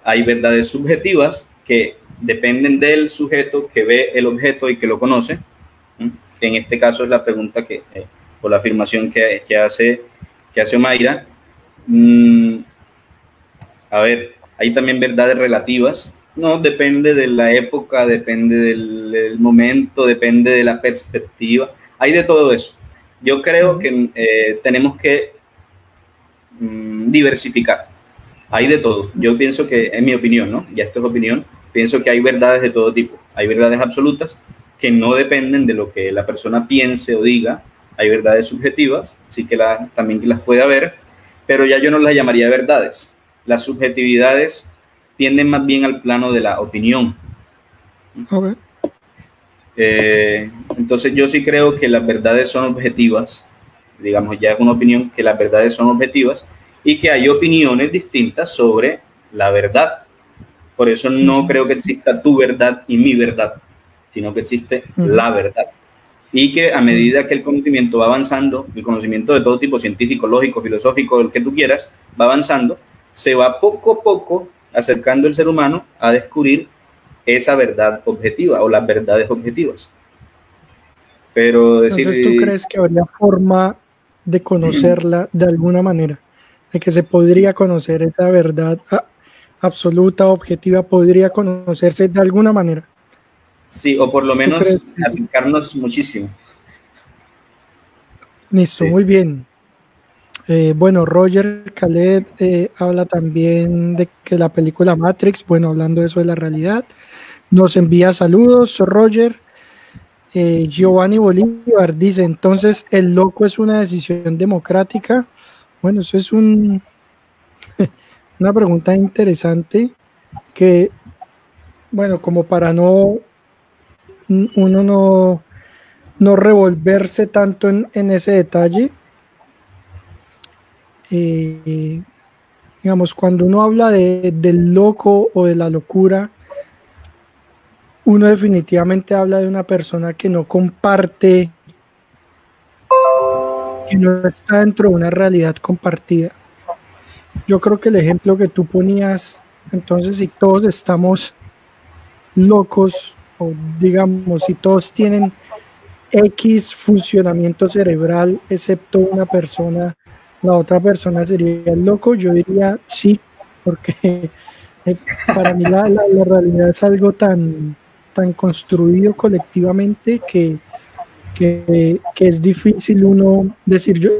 Hay verdades subjetivas que dependen del sujeto que ve el objeto y que lo conoce, ¿sí? Que en este caso es la pregunta o la afirmación que hace Omaira. A ver, hay también verdades relativas. No, depende de la época, depende del momento, depende de la perspectiva. Hay de todo eso. Yo creo que tenemos que diversificar. Hay de todo. Yo pienso que, en mi opinión, ¿no? Ya esto es opinión, pienso que hay verdades de todo tipo. Hay verdades absolutas que no dependen de lo que la persona piense o diga. Hay verdades subjetivas, sí que también que las puede haber, pero ya yo no las llamaría verdades. Las subjetividades tienden más bien al plano de la opinión. Okay. Entonces yo sí creo que las verdades son objetivas, digamos, ya es una opinión que las verdades son objetivas y que hay opiniones distintas sobre la verdad. Por eso no creo que exista tu verdad y mi verdad, sino que existe la verdad. y que a medida que el conocimiento va avanzando, el conocimiento de todo tipo, científico, lógico, filosófico, el que tú quieras, va avanzando, se va poco a poco acercando el ser humano a descubrir esa verdad objetiva o las verdades objetivas. Pero decir, entonces, ¿tú crees que habría forma de conocerla de alguna manera? De que se podría conocer esa verdad absoluta, objetiva, podría conocerse de alguna manera. Sí, o por lo menos acercarnos muchísimo. Listo, sí. Muy bien. Bueno, Roger Khaled habla también de que la película Matrix, bueno, hablando de eso de la realidad, nos envía saludos, Roger. Giovanni Bolívar dice, entonces, ¿el loco es una decisión democrática? Bueno, eso es una pregunta interesante que, bueno, como para uno no revolverse tanto en ese detalle. Digamos, cuando uno habla del loco o de la locura, uno definitivamente habla de una persona que no comparte, que no está dentro de una realidad compartida. Yo creo que el ejemplo que tú ponías, entonces, si todos estamos locos, o digamos, si todos tienen X funcionamiento cerebral, excepto una persona, la otra persona sería el loco, yo diría sí, porque para mí la realidad es algo tan construido colectivamente que es difícil uno decir,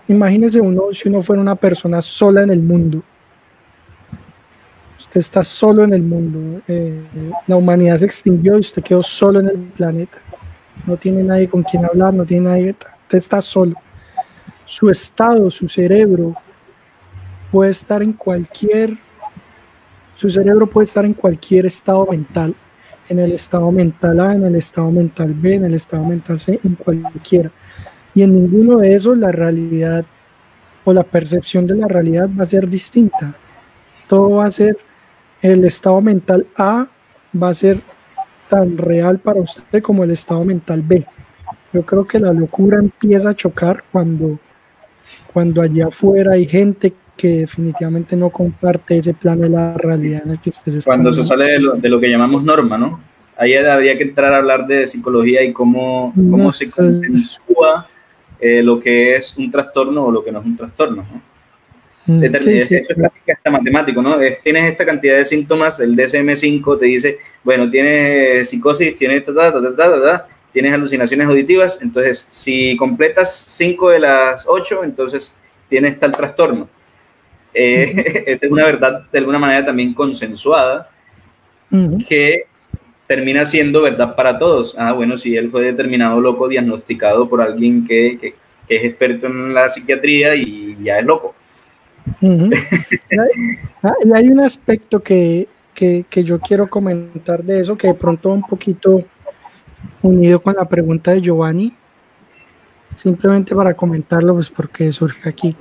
imagínese si uno fuera una persona sola en el mundo. Usted está solo en el mundo, la humanidad se extinguió y usted quedó solo en el planeta. No tiene nadie con quien hablar, no tiene nadie, usted está solo. Su estado, su cerebro puede estar en cualquier estado mental, en el estado mental A, en el estado mental B, en el estado mental C, en cualquiera. Y en ninguno de esos la realidad o la percepción de la realidad va a ser distinta. Todo va a ser, el estado mental A va a ser tan real para usted como el estado mental B. Yo creo que la locura empieza a chocar cuando allá afuera hay gente que definitivamente no comparte ese plano de la realidad en el que usted se está. Cuando se sale de lo que llamamos norma, ¿no? Ahí habría que entrar a hablar de psicología y cómo se consensúa lo que es un trastorno o lo que no es un trastorno, ¿no? Sí, eso es casi hasta matemático, ¿no? Tienes esta cantidad de síntomas, el DSM-5 te dice, bueno, tienes psicosis, tienes tienes alucinaciones auditivas, entonces si completas 5 de las 8, entonces tienes tal trastorno. Esa es una verdad de alguna manera también consensuada, que termina siendo verdad para todos. Bueno, si él fue determinado loco, diagnosticado por alguien que es experto en la psiquiatría y ya es loco. Y hay un aspecto que yo quiero comentar de eso, que de pronto un poquito unido con la pregunta de Giovanni, simplemente para comentarlo, pues porque surge aquí,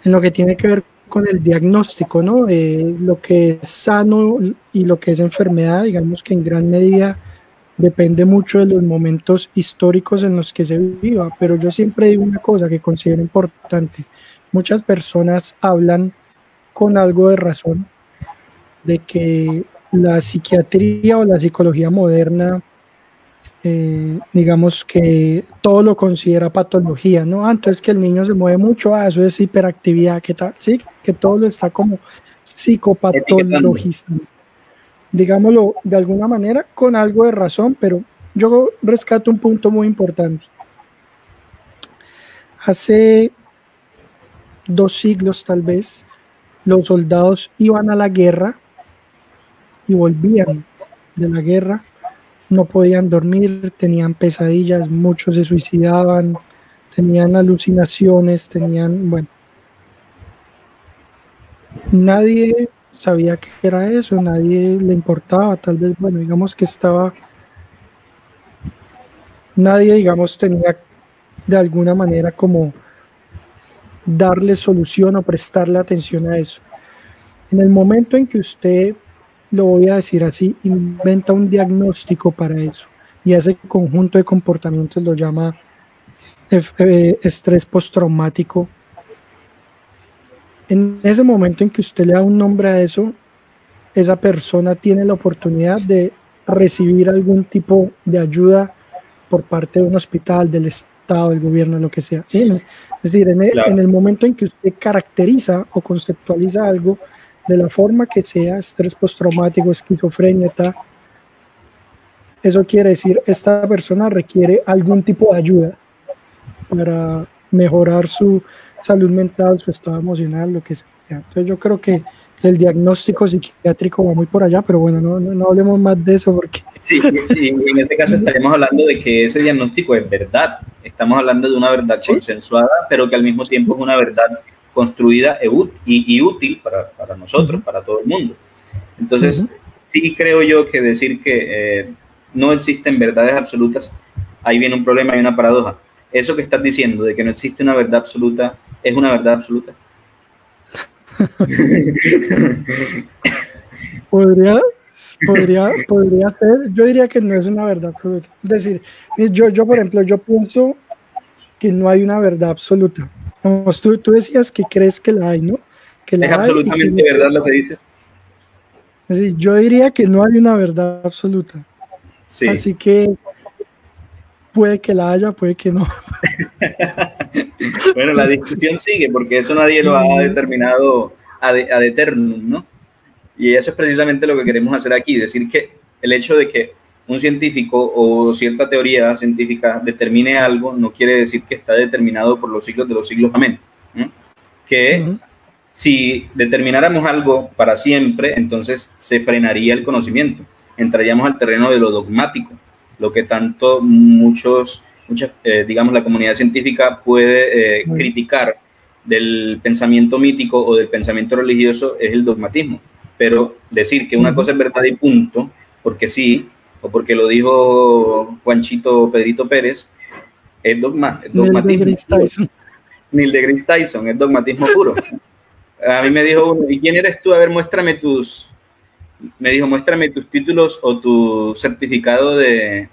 en lo que tiene que ver con el diagnóstico, ¿no? Lo que es sano y lo que es enfermedad, digamos que en gran medida depende mucho de los momentos históricos en los que se viva, pero yo siempre digo una cosa que considero importante. Muchas personas hablan con algo de razón de que la psiquiatría o la psicología moderna, digamos que todo lo considera patología, ¿no? Entonces que el niño se mueve mucho, eso es hiperactividad, ¿qué tal? Sí, que todo lo está como psicopatologizando. Digámoslo de alguna manera, con algo de razón, pero yo rescato un punto muy importante. Hace 2 siglos tal vez, los soldados iban a la guerra y volvían de la guerra, no podían dormir, tenían pesadillas, muchos se suicidaban, tenían alucinaciones, bueno, nadie sabía qué era eso, nadie le importaba, tal vez, bueno, digamos que nadie, digamos, tenía de alguna manera como darle solución o prestarle atención a eso. En el momento en que usted, lo voy a decir así, inventa un diagnóstico para eso, y a ese conjunto de comportamientos lo llama estrés postraumático. En ese momento en que usted le da un nombre a eso, esa persona tiene la oportunidad de recibir algún tipo de ayuda por parte de un hospital, del Estado, del gobierno, lo que sea. ¿Sí? Es decir, en el momento en que usted caracteriza o conceptualiza algo de la forma que sea, estrés postraumático, esquizofrenia, eso quiere decir, esta persona requiere algún tipo de ayuda para mejorar su salud mental, su estado emocional, lo que sea. Entonces yo creo que el diagnóstico psiquiátrico va muy por allá, pero bueno, no hablemos más de eso porque... Sí, en ese caso estaríamos hablando de que ese diagnóstico es verdad. Estamos hablando de una verdad consensuada, pero que al mismo tiempo es una verdad construida y útil para nosotros, para todo el mundo. Entonces, sí creo yo que decir que no existen verdades absolutas, ahí viene un problema y una paradoja. Eso que estás diciendo de que no existe una verdad absoluta, ¿es una verdad absoluta? podría ser. Yo diría que no es una verdad absoluta. Es decir, yo por ejemplo, yo pienso que no hay una verdad absoluta. Tú decías que crees que la hay, ¿no? Que la es absolutamente verdad lo que dices. Es decir, yo diría que no hay una verdad absoluta. Sí. Así que puede que la haya, puede que no. Bueno, la discusión sigue porque eso nadie lo ha determinado ad eternum, ¿no? Y eso es precisamente lo que queremos hacer aquí, decir que el hecho de que un científico o cierta teoría científica determine algo no quiere decir que está determinado por los siglos de los siglos, amén. ¿No? Que si determináramos algo para siempre, entonces se frenaría el conocimiento, entraríamos al terreno de lo dogmático, lo que tanto digamos, la comunidad científica puede criticar del pensamiento mítico o del pensamiento religioso es el dogmatismo. Pero decir que una cosa es verdad y punto, porque sí, o porque lo dijo Juanchito Pedrito Pérez, es dogmatismo. Neil deGrasse Tyson, es dogmatismo puro. A mí me dijo uno, ¿y quién eres tú? A ver, muéstrame tus títulos o tu certificado de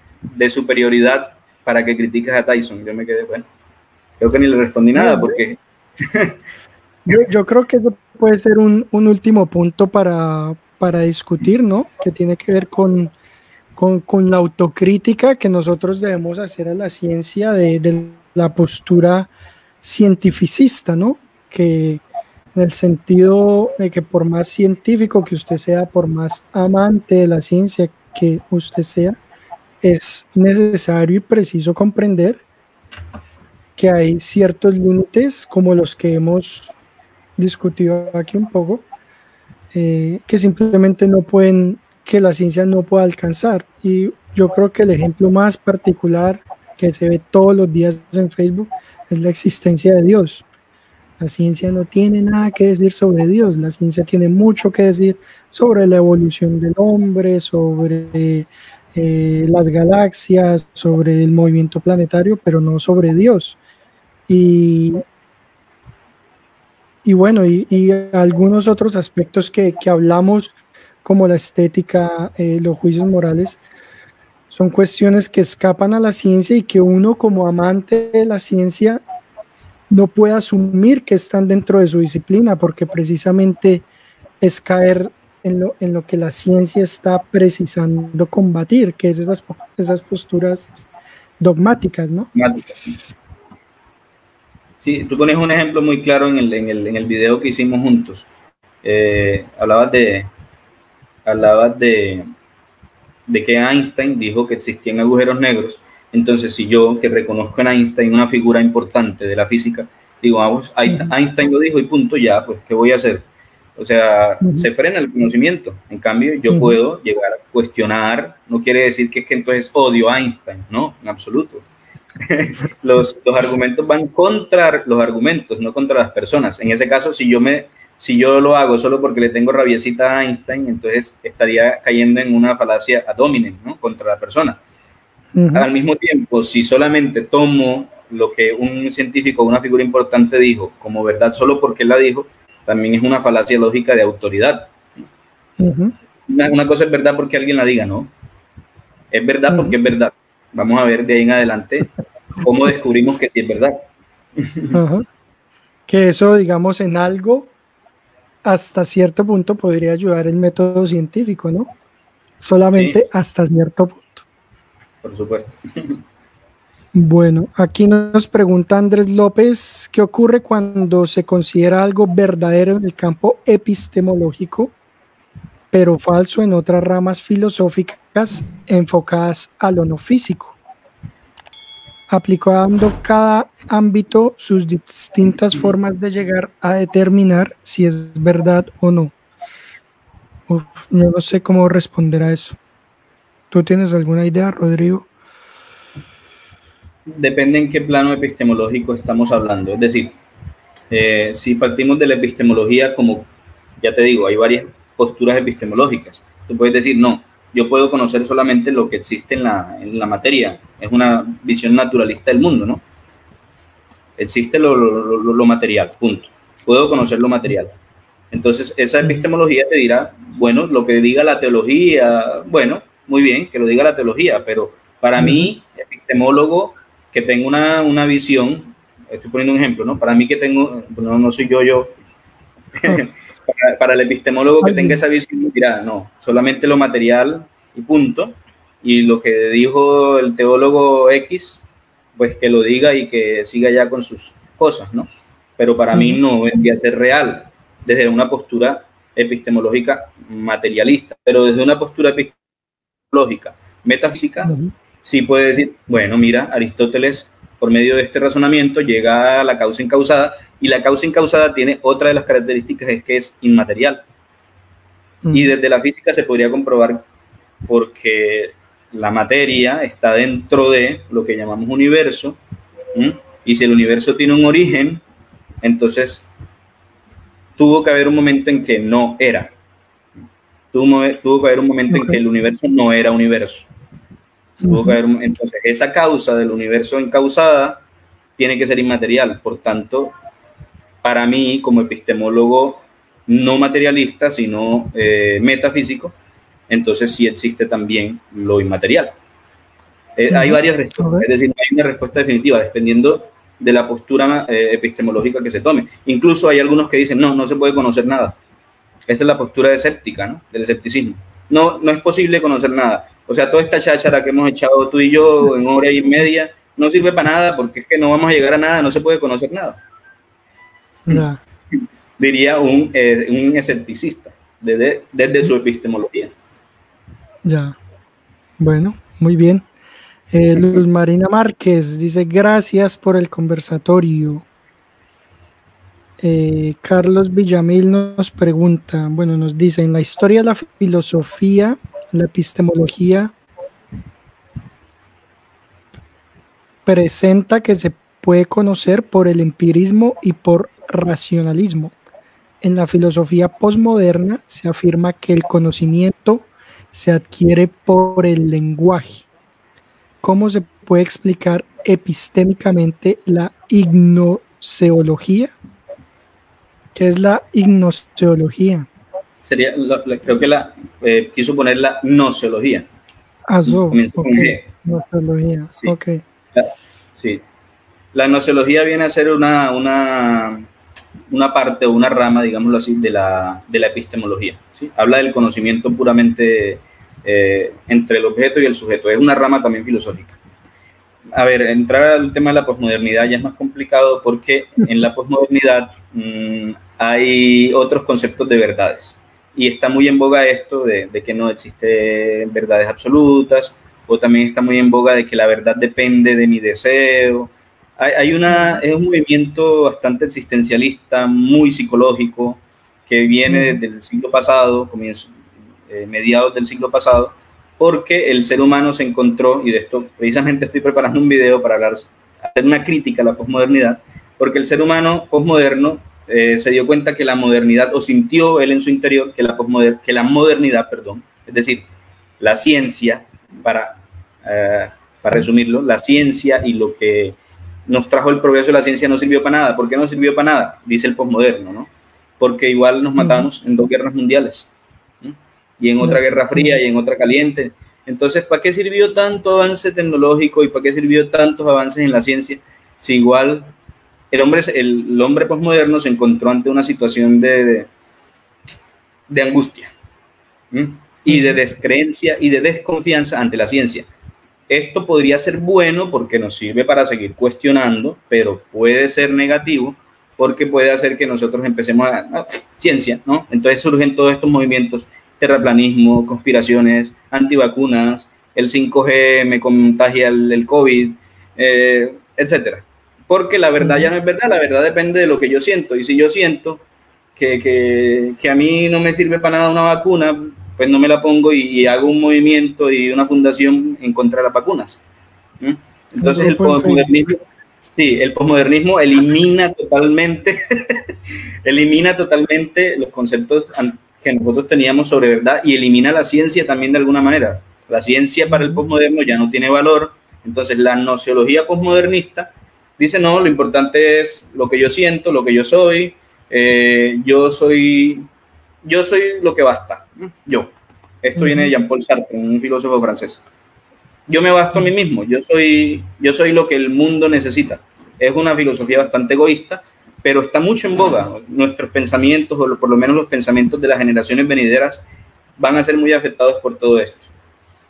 superioridad para que critiques a Tyson. Yo me quedé, bueno, creo que ni le respondí nada porque... yo creo que eso puede ser un último punto para discutir, ¿no? Que tiene que ver con la autocrítica que nosotros debemos hacer a la ciencia de la postura cientificista, ¿no? Que en el sentido de que por más científico que usted sea, por más amante de la ciencia que usted sea, es necesario y preciso comprender que hay ciertos límites como los que hemos discutido aquí un poco, que simplemente que la ciencia no puede alcanzar. Y yo creo que el ejemplo más particular que se ve todos los días en Facebook es la existencia de Dios. La ciencia no tiene nada que decir sobre Dios, la ciencia tiene mucho que decir sobre la evolución del hombre, sobre las galaxias, sobre el movimiento planetario, pero no sobre Dios. Y bueno, y algunos otros aspectos que hablamos, como la estética, los juicios morales, son cuestiones que escapan a la ciencia y que uno como amante de la ciencia no puede asumir que están dentro de su disciplina, porque precisamente es caer en lo que la ciencia está precisando combatir, que es esas posturas dogmáticas, ¿no? Sí, tú pones un ejemplo muy claro en el video que hicimos juntos. Hablabas de que Einstein dijo que existían agujeros negros. Entonces, si yo, que reconozco en Einstein una figura importante de la física, digo, vamos, Einstein lo dijo y punto, ya, pues, ¿qué voy a hacer? O sea, se frena el conocimiento. En cambio, yo puedo llegar a cuestionar, no quiere decir que entonces odio a Einstein, no, en absoluto. Los argumentos van contra los argumentos, no contra las personas. En ese caso, si yo lo hago solo porque le tengo rabiecita a Einstein, entonces estaría cayendo en una falacia ad hominem, ¿no? Contra la persona. Al mismo tiempo, si solamente tomo lo que un científico o una figura importante dijo como verdad solo porque él la dijo, también es una falacia lógica de autoridad. Una cosa es verdad porque alguien la diga, ¿no? Es verdad porque es verdad. Vamos a ver de ahí en adelante cómo descubrimos que sí es verdad. Ajá. Que eso, digamos, en algo, hasta cierto punto podría ayudar el método científico, ¿no? Solamente Sí, hasta cierto punto. por supuesto. Bueno, aquí nos pregunta Andrés López, ¿qué ocurre cuando se considera algo verdadero en el campo epistemológico, pero falso en otras ramas filosóficas enfocadas a lo no físico, aplicando cada ámbito sus distintas formas de llegar a determinar si es verdad o no? Uf, yo no sé cómo responder a eso. ¿Tú tienes alguna idea, Rodrigo? Depende en qué plano epistemológico estamos hablando. Es decir, si partimos de la epistemología, como ya te digo, hay varias posturas epistemológicas. Tú puedes decir, no, yo puedo conocer solamente lo que existe en la materia. Es una visión naturalista del mundo, ¿no? Existe lo material, punto. Puedo conocer lo material. Entonces, esa epistemología te dirá, bueno, lo que diga la teología, bueno, muy bien, que lo diga la teología, pero para mí, epistemólogo, que tengo una visión, estoy poniendo un ejemplo, ¿no? Para mí que tengo, no soy yo, para el epistemólogo que tenga esa visión, dirá, no, solamente lo material y punto, y lo que dijo el teólogo X, pues que lo diga y que siga ya con sus cosas, ¿no? Pero para mí no vendría a ser real desde una postura epistemológica materialista, pero desde una postura epistemológica metafísica, sí puede decir, bueno, mira, Aristóteles, por medio de este razonamiento, llega a la causa incausada, y la causa incausada tiene otra de las características, es que es inmaterial. Y desde la física se podría comprobar porque la materia está dentro de lo que llamamos universo, y si el universo tiene un origen, entonces tuvo que haber un momento en que no era. Tuvo que haber un momento en que el universo no era universo. Tuvo que haber, entonces, esa causa del universo encausada tiene que ser inmaterial. Por tanto, para mí, como epistemólogo no materialista, sino metafísico, entonces sí existe también lo inmaterial. Hay varias respuestas, es decir, no hay una respuesta definitiva, dependiendo de la postura epistemológica que se tome. Incluso hay algunos que dicen, no se puede conocer nada. Esa es la postura escéptica, ¿no? Del escepticismo. No es posible conocer nada. O sea, toda esta cháchara que hemos echado tú y yo en hora y media no sirve para nada porque es que no vamos a llegar a nada, no se puede conocer nada. Ya. Diría un escepticista desde su epistemología. Ya. Bueno, muy bien. Luz Marina Márquez dice, gracias por el conversatorio. Carlos Villamil nos pregunta, bueno, nos dice, en la historia de la filosofía, la epistemología presenta que se puede conocer por el empirismo y por racionalismo. En la filosofía posmoderna se afirma que el conocimiento se adquiere por el lenguaje. ¿Cómo se puede explicar epistémicamente la gnoseología? ¿Qué es la gnoseología? Sería, creo que quiso poner la gnoseología. Okay. Gnoseología, sí. Ok. Sí. La gnoseología viene a ser una parte o una rama, digámoslo así, de la epistemología. ¿Sí? Habla del conocimiento puramente entre el objeto y el sujeto. Es una rama también filosófica. A ver, entrar al tema de la posmodernidad ya es más complicado porque en la posmodernidad hay otros conceptos de verdades. Y está muy en boga esto de que no existen verdades absolutas, o también está muy en boga de que la verdad depende de mi deseo. Es un movimiento bastante existencialista, muy psicológico, que viene desde el siglo pasado, mediados del siglo pasado, porque el ser humano se encontró, y de esto precisamente estoy preparando un video para hacer una crítica a la posmodernidad, porque el ser humano posmoderno se dio cuenta que la modernidad, o sintió él en su interior que la modernidad, es decir, la ciencia, para resumirlo, la ciencia y lo que nos trajo el progreso de la ciencia no sirvió para nada. ¿Por qué no sirvió para nada? Dice el posmoderno, ¿no? Porque igual nos matamos en 2 guerras mundiales, ¿sí? Y en otra guerra fría y en otra caliente. Entonces, ¿para qué sirvió tanto avance tecnológico y para qué sirvió tantos avances en la ciencia si igual el hombre posmoderno se encontró ante una situación de angustia, ¿m? Y de descreencia y de desconfianza ante la ciencia? Esto podría ser bueno porque nos sirve para seguir cuestionando, pero puede ser negativo porque puede hacer que nosotros empecemos ciencia, ¿no? Entonces surgen todos estos movimientos: terraplanismo, conspiraciones, antivacunas, el 5G me contagia el COVID, etcétera. Porque la verdad ya no es verdad, la verdad depende de lo que yo siento. Y si yo siento que a mí no me sirve para nada una vacuna, pues no me la pongo y hago un movimiento y una fundación en contra de las vacunas. Entonces el posmodernismo, sí, el posmodernismo elimina totalmente, elimina totalmente los conceptos que nosotros teníamos sobre verdad y elimina la ciencia también de alguna manera. La ciencia para el posmoderno ya no tiene valor. Entonces la nociología posmodernista dice: no, lo importante es lo que yo siento, lo que yo soy. Yo soy lo que basta. Esto viene de Jean-Paul Sartre, un filósofo francés. Yo me basto a mí mismo, yo soy lo que el mundo necesita. Es una filosofía bastante egoísta, pero está mucho en boga. Nuestros pensamientos, o por lo menos los pensamientos de las generaciones venideras, van a ser muy afectados por todo esto.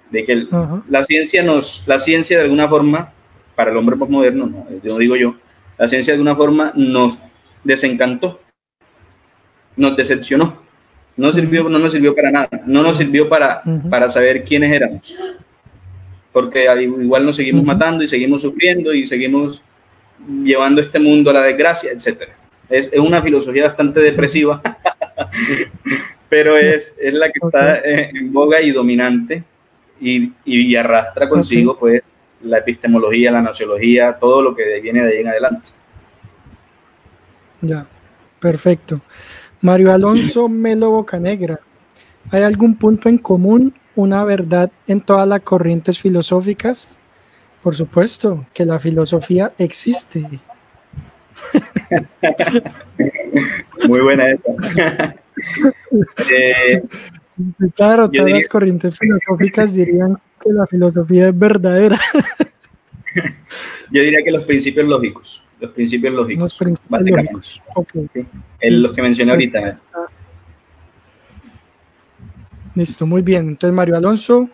De que la ciencia de alguna forma, para el hombre posmoderno, no digo yo, la ciencia de alguna forma nos desencantó, nos decepcionó, no nos sirvió para nada, no nos sirvió para saber quiénes éramos, porque igual nos seguimos matando y seguimos sufriendo y seguimos llevando este mundo a la desgracia, etc. Es una filosofía bastante depresiva, pero es la que está en boga y dominante y arrastra consigo pues la epistemología, la nociología, todo lo que viene de ahí en adelante. Ya, perfecto. Mario Alonso Melo Bocanegra, ¿hay algún punto en común, una verdad en todas las corrientes filosóficas? Por supuesto, que la filosofía existe. Muy buena esa. Claro, todas las corrientes filosóficas dirían que la filosofía es verdadera. Yo diría que los principios lógicos, básicamente. Lógicos. Okay. Sí. Los que mencioné ahorita. Listo, muy bien. Entonces, Mario Alonso,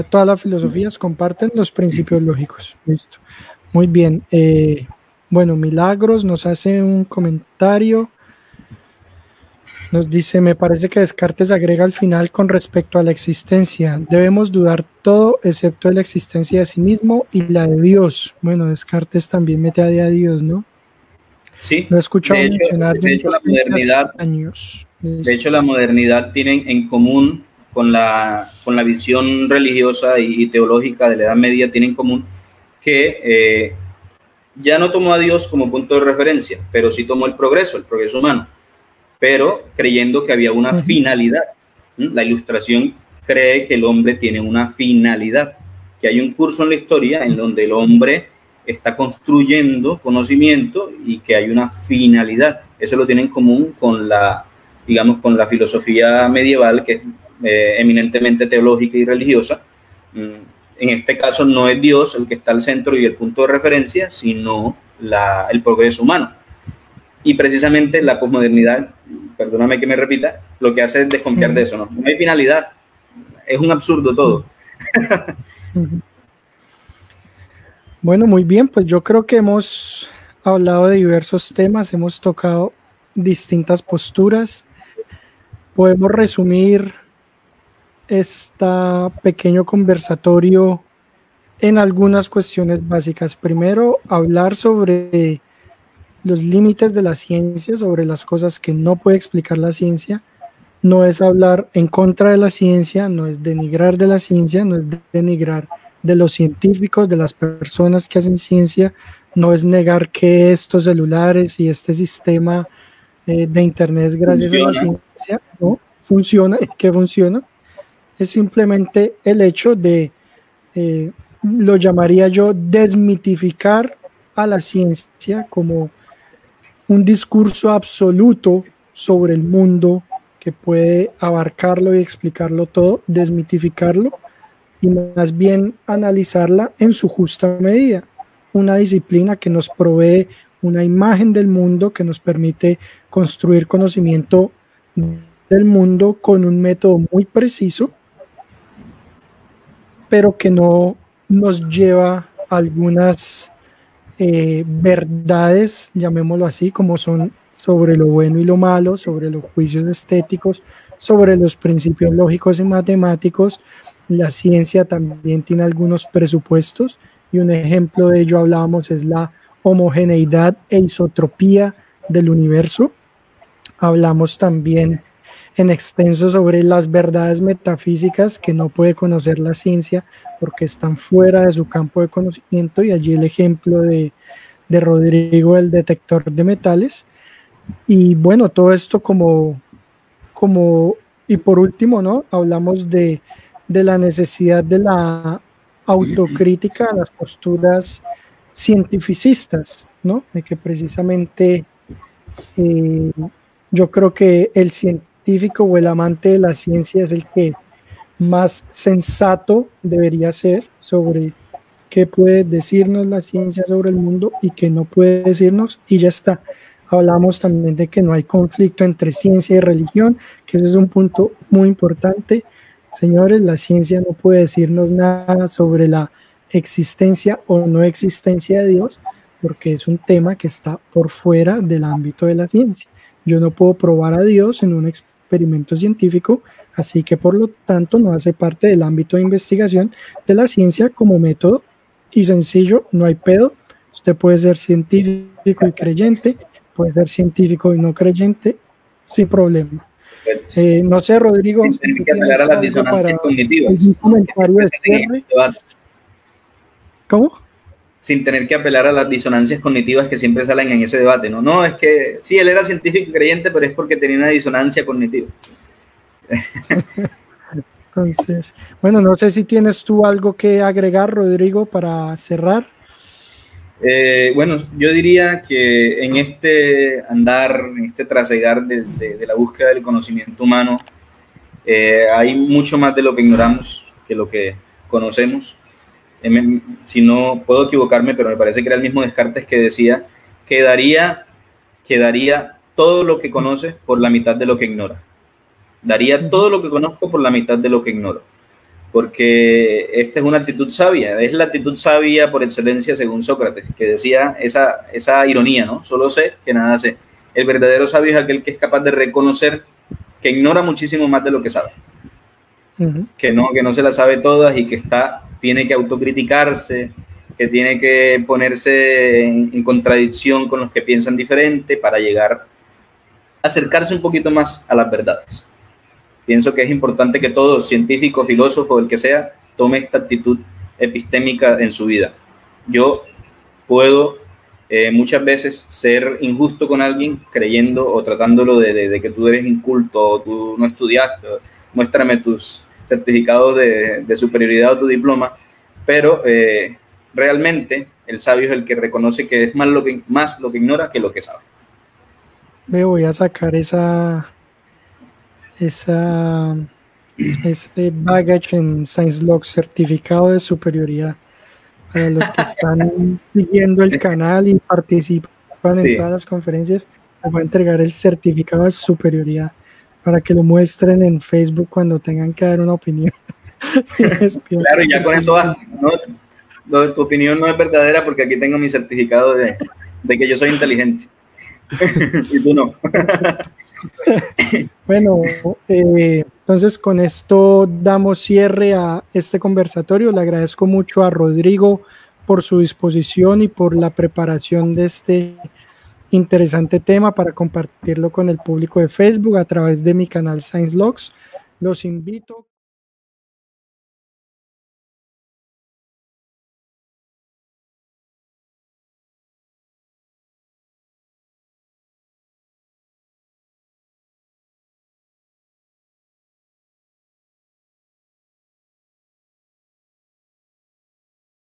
todas las filosofías comparten los principios lógicos. Listo. Muy bien. Bueno, Milagros nos hace un comentario. Nos dice: me parece que Descartes agrega al final con respecto a la existencia. Debemos dudar todo excepto de la existencia de sí mismo y la de Dios. Bueno, Descartes también mete a Dios, ¿no? Sí. Lo he escuchado mencionar de hecho, la modernidad, años. De hecho, la modernidad tiene en común con la visión religiosa y teológica de la Edad Media, tiene en común que ya no tomó a Dios como punto de referencia, pero sí tomó el progreso humano, pero creyendo que había una finalidad. La Ilustración cree que el hombre tiene una finalidad, que hay un curso en la historia en donde el hombre está construyendo conocimiento y que hay una finalidad. Eso lo tiene en común con la filosofía medieval, que es eminentemente teológica y religiosa. En este caso no es Dios el que está al centro y el punto de referencia, sino el progreso humano. Y precisamente la posmodernidad, perdóname que me repita, lo que hace es desconfiar de eso, ¿no? No hay finalidad, es un absurdo todo. Bueno, muy bien, pues yo creo que hemos hablado de diversos temas, hemos tocado distintas posturas. Podemos resumir este pequeño conversatorio en algunas cuestiones básicas. Primero, hablar sobre los límites de la ciencia, sobre las cosas que no puede explicar la ciencia. No es hablar en contra de la ciencia, no es denigrar de la ciencia, no es denigrar de los científicos, de las personas que hacen ciencia, no es negar que estos celulares y este sistema de internet es gracias a la ciencia, ¿no? Funciona, que funciona. Es simplemente el hecho de, lo llamaría yo, desmitificar a la ciencia como un discurso absoluto sobre el mundo que puede abarcarlo y explicarlo todo, desmitificarlo y más bien analizarla en su justa medida. Una disciplina que nos provee una imagen del mundo, que nos permite construir conocimiento del mundo con un método muy preciso, pero que no nos lleva a algunas verdades, llamémoslo así, como son sobre lo bueno y lo malo, sobre los juicios estéticos, sobre los principios lógicos y matemáticos. La ciencia también tiene algunos presupuestos y un ejemplo de ello hablábamos es la homogeneidad e isotropía del universo. Hablamos también en extenso sobre las verdades metafísicas que no puede conocer la ciencia porque están fuera de su campo de conocimiento, y allí el ejemplo de Rodrigo, el detector de metales. Y bueno, todo esto y por último, ¿no? Hablamos de la necesidad de la autocrítica a las posturas cientificistas, ¿no? De que precisamente yo creo que el científico o el amante de la ciencia es el que más sensato debería ser sobre qué puede decirnos la ciencia sobre el mundo y qué no puede decirnos, y ya está. Hablamos también de que no hay conflicto entre ciencia y religión, que ese es un punto muy importante. Señores, la ciencia no puede decirnos nada sobre la existencia o no existencia de Dios, porque es un tema que está por fuera del ámbito de la ciencia. Yo no puedo probar a Dios en un experimento científico, así que por lo tanto no hace parte del ámbito de investigación de la ciencia como método, y sencillo, no hay pedo. Usted puede ser científico y creyente, puede ser científico y no creyente, sin problema. No sé, Rodrigo, sin tener que apelar a las disonancias cognitivas. ¿Cómo? Sin tener que apelar a las disonancias cognitivas que siempre salen en ese debate. No, no, es que sí, él era científico y creyente, pero es porque tenía una disonancia cognitiva. Entonces, bueno, no sé si tienes tú algo que agregar, Rodrigo, para cerrar. Bueno, yo diría que en este andar, en este trasegar de la búsqueda del conocimiento humano, hay mucho más de lo que ignoramos que lo que conocemos. Si no puedo equivocarme, pero me parece que era el mismo Descartes que decía: quedaría todo lo que conoce por la mitad de lo que ignora. Daría todo lo que conozco por la mitad de lo que ignoro. Porque esta es una actitud sabia, es la actitud sabia por excelencia según Sócrates, que decía esa ironía, ¿no? Solo sé que nada sé. El verdadero sabio es aquel que es capaz de reconocer que ignora muchísimo más de lo que sabe. Que no se la sabe todas y que tiene que autocriticarse, que tiene que ponerse en contradicción con los que piensan diferente para llegar a acercarse un poquito más a las verdades. Pienso que es importante que todo científico, filósofo, el que sea, tome esta actitud epistémica en su vida. Yo puedo muchas veces ser injusto con alguien creyendo o tratándolo de que tú eres inculto o tú no estudiaste, muéstrame tus certificados de superioridad o tu diploma, pero realmente el sabio es el que reconoce que es más lo que ignora que lo que sabe. Me voy a sacar ese baggage en ScienceLog, certificado de superioridad. Para los que están siguiendo el canal y participan en todas las conferencias, les voy a entregar el certificado de superioridad para que lo muestren en Facebook cuando tengan que dar una opinión. Claro, ya con eso basta, ¿no? Tu opinión no es verdadera porque aquí tengo mi certificado de que yo soy inteligente. Y tú no. Bueno, entonces con esto damos cierre a este conversatorio. Le agradezco mucho a Rodrigo por su disposición y por la preparación de este interesante tema para compartirlo con el público de Facebook a través de mi canal ScienceLogs. Los invito.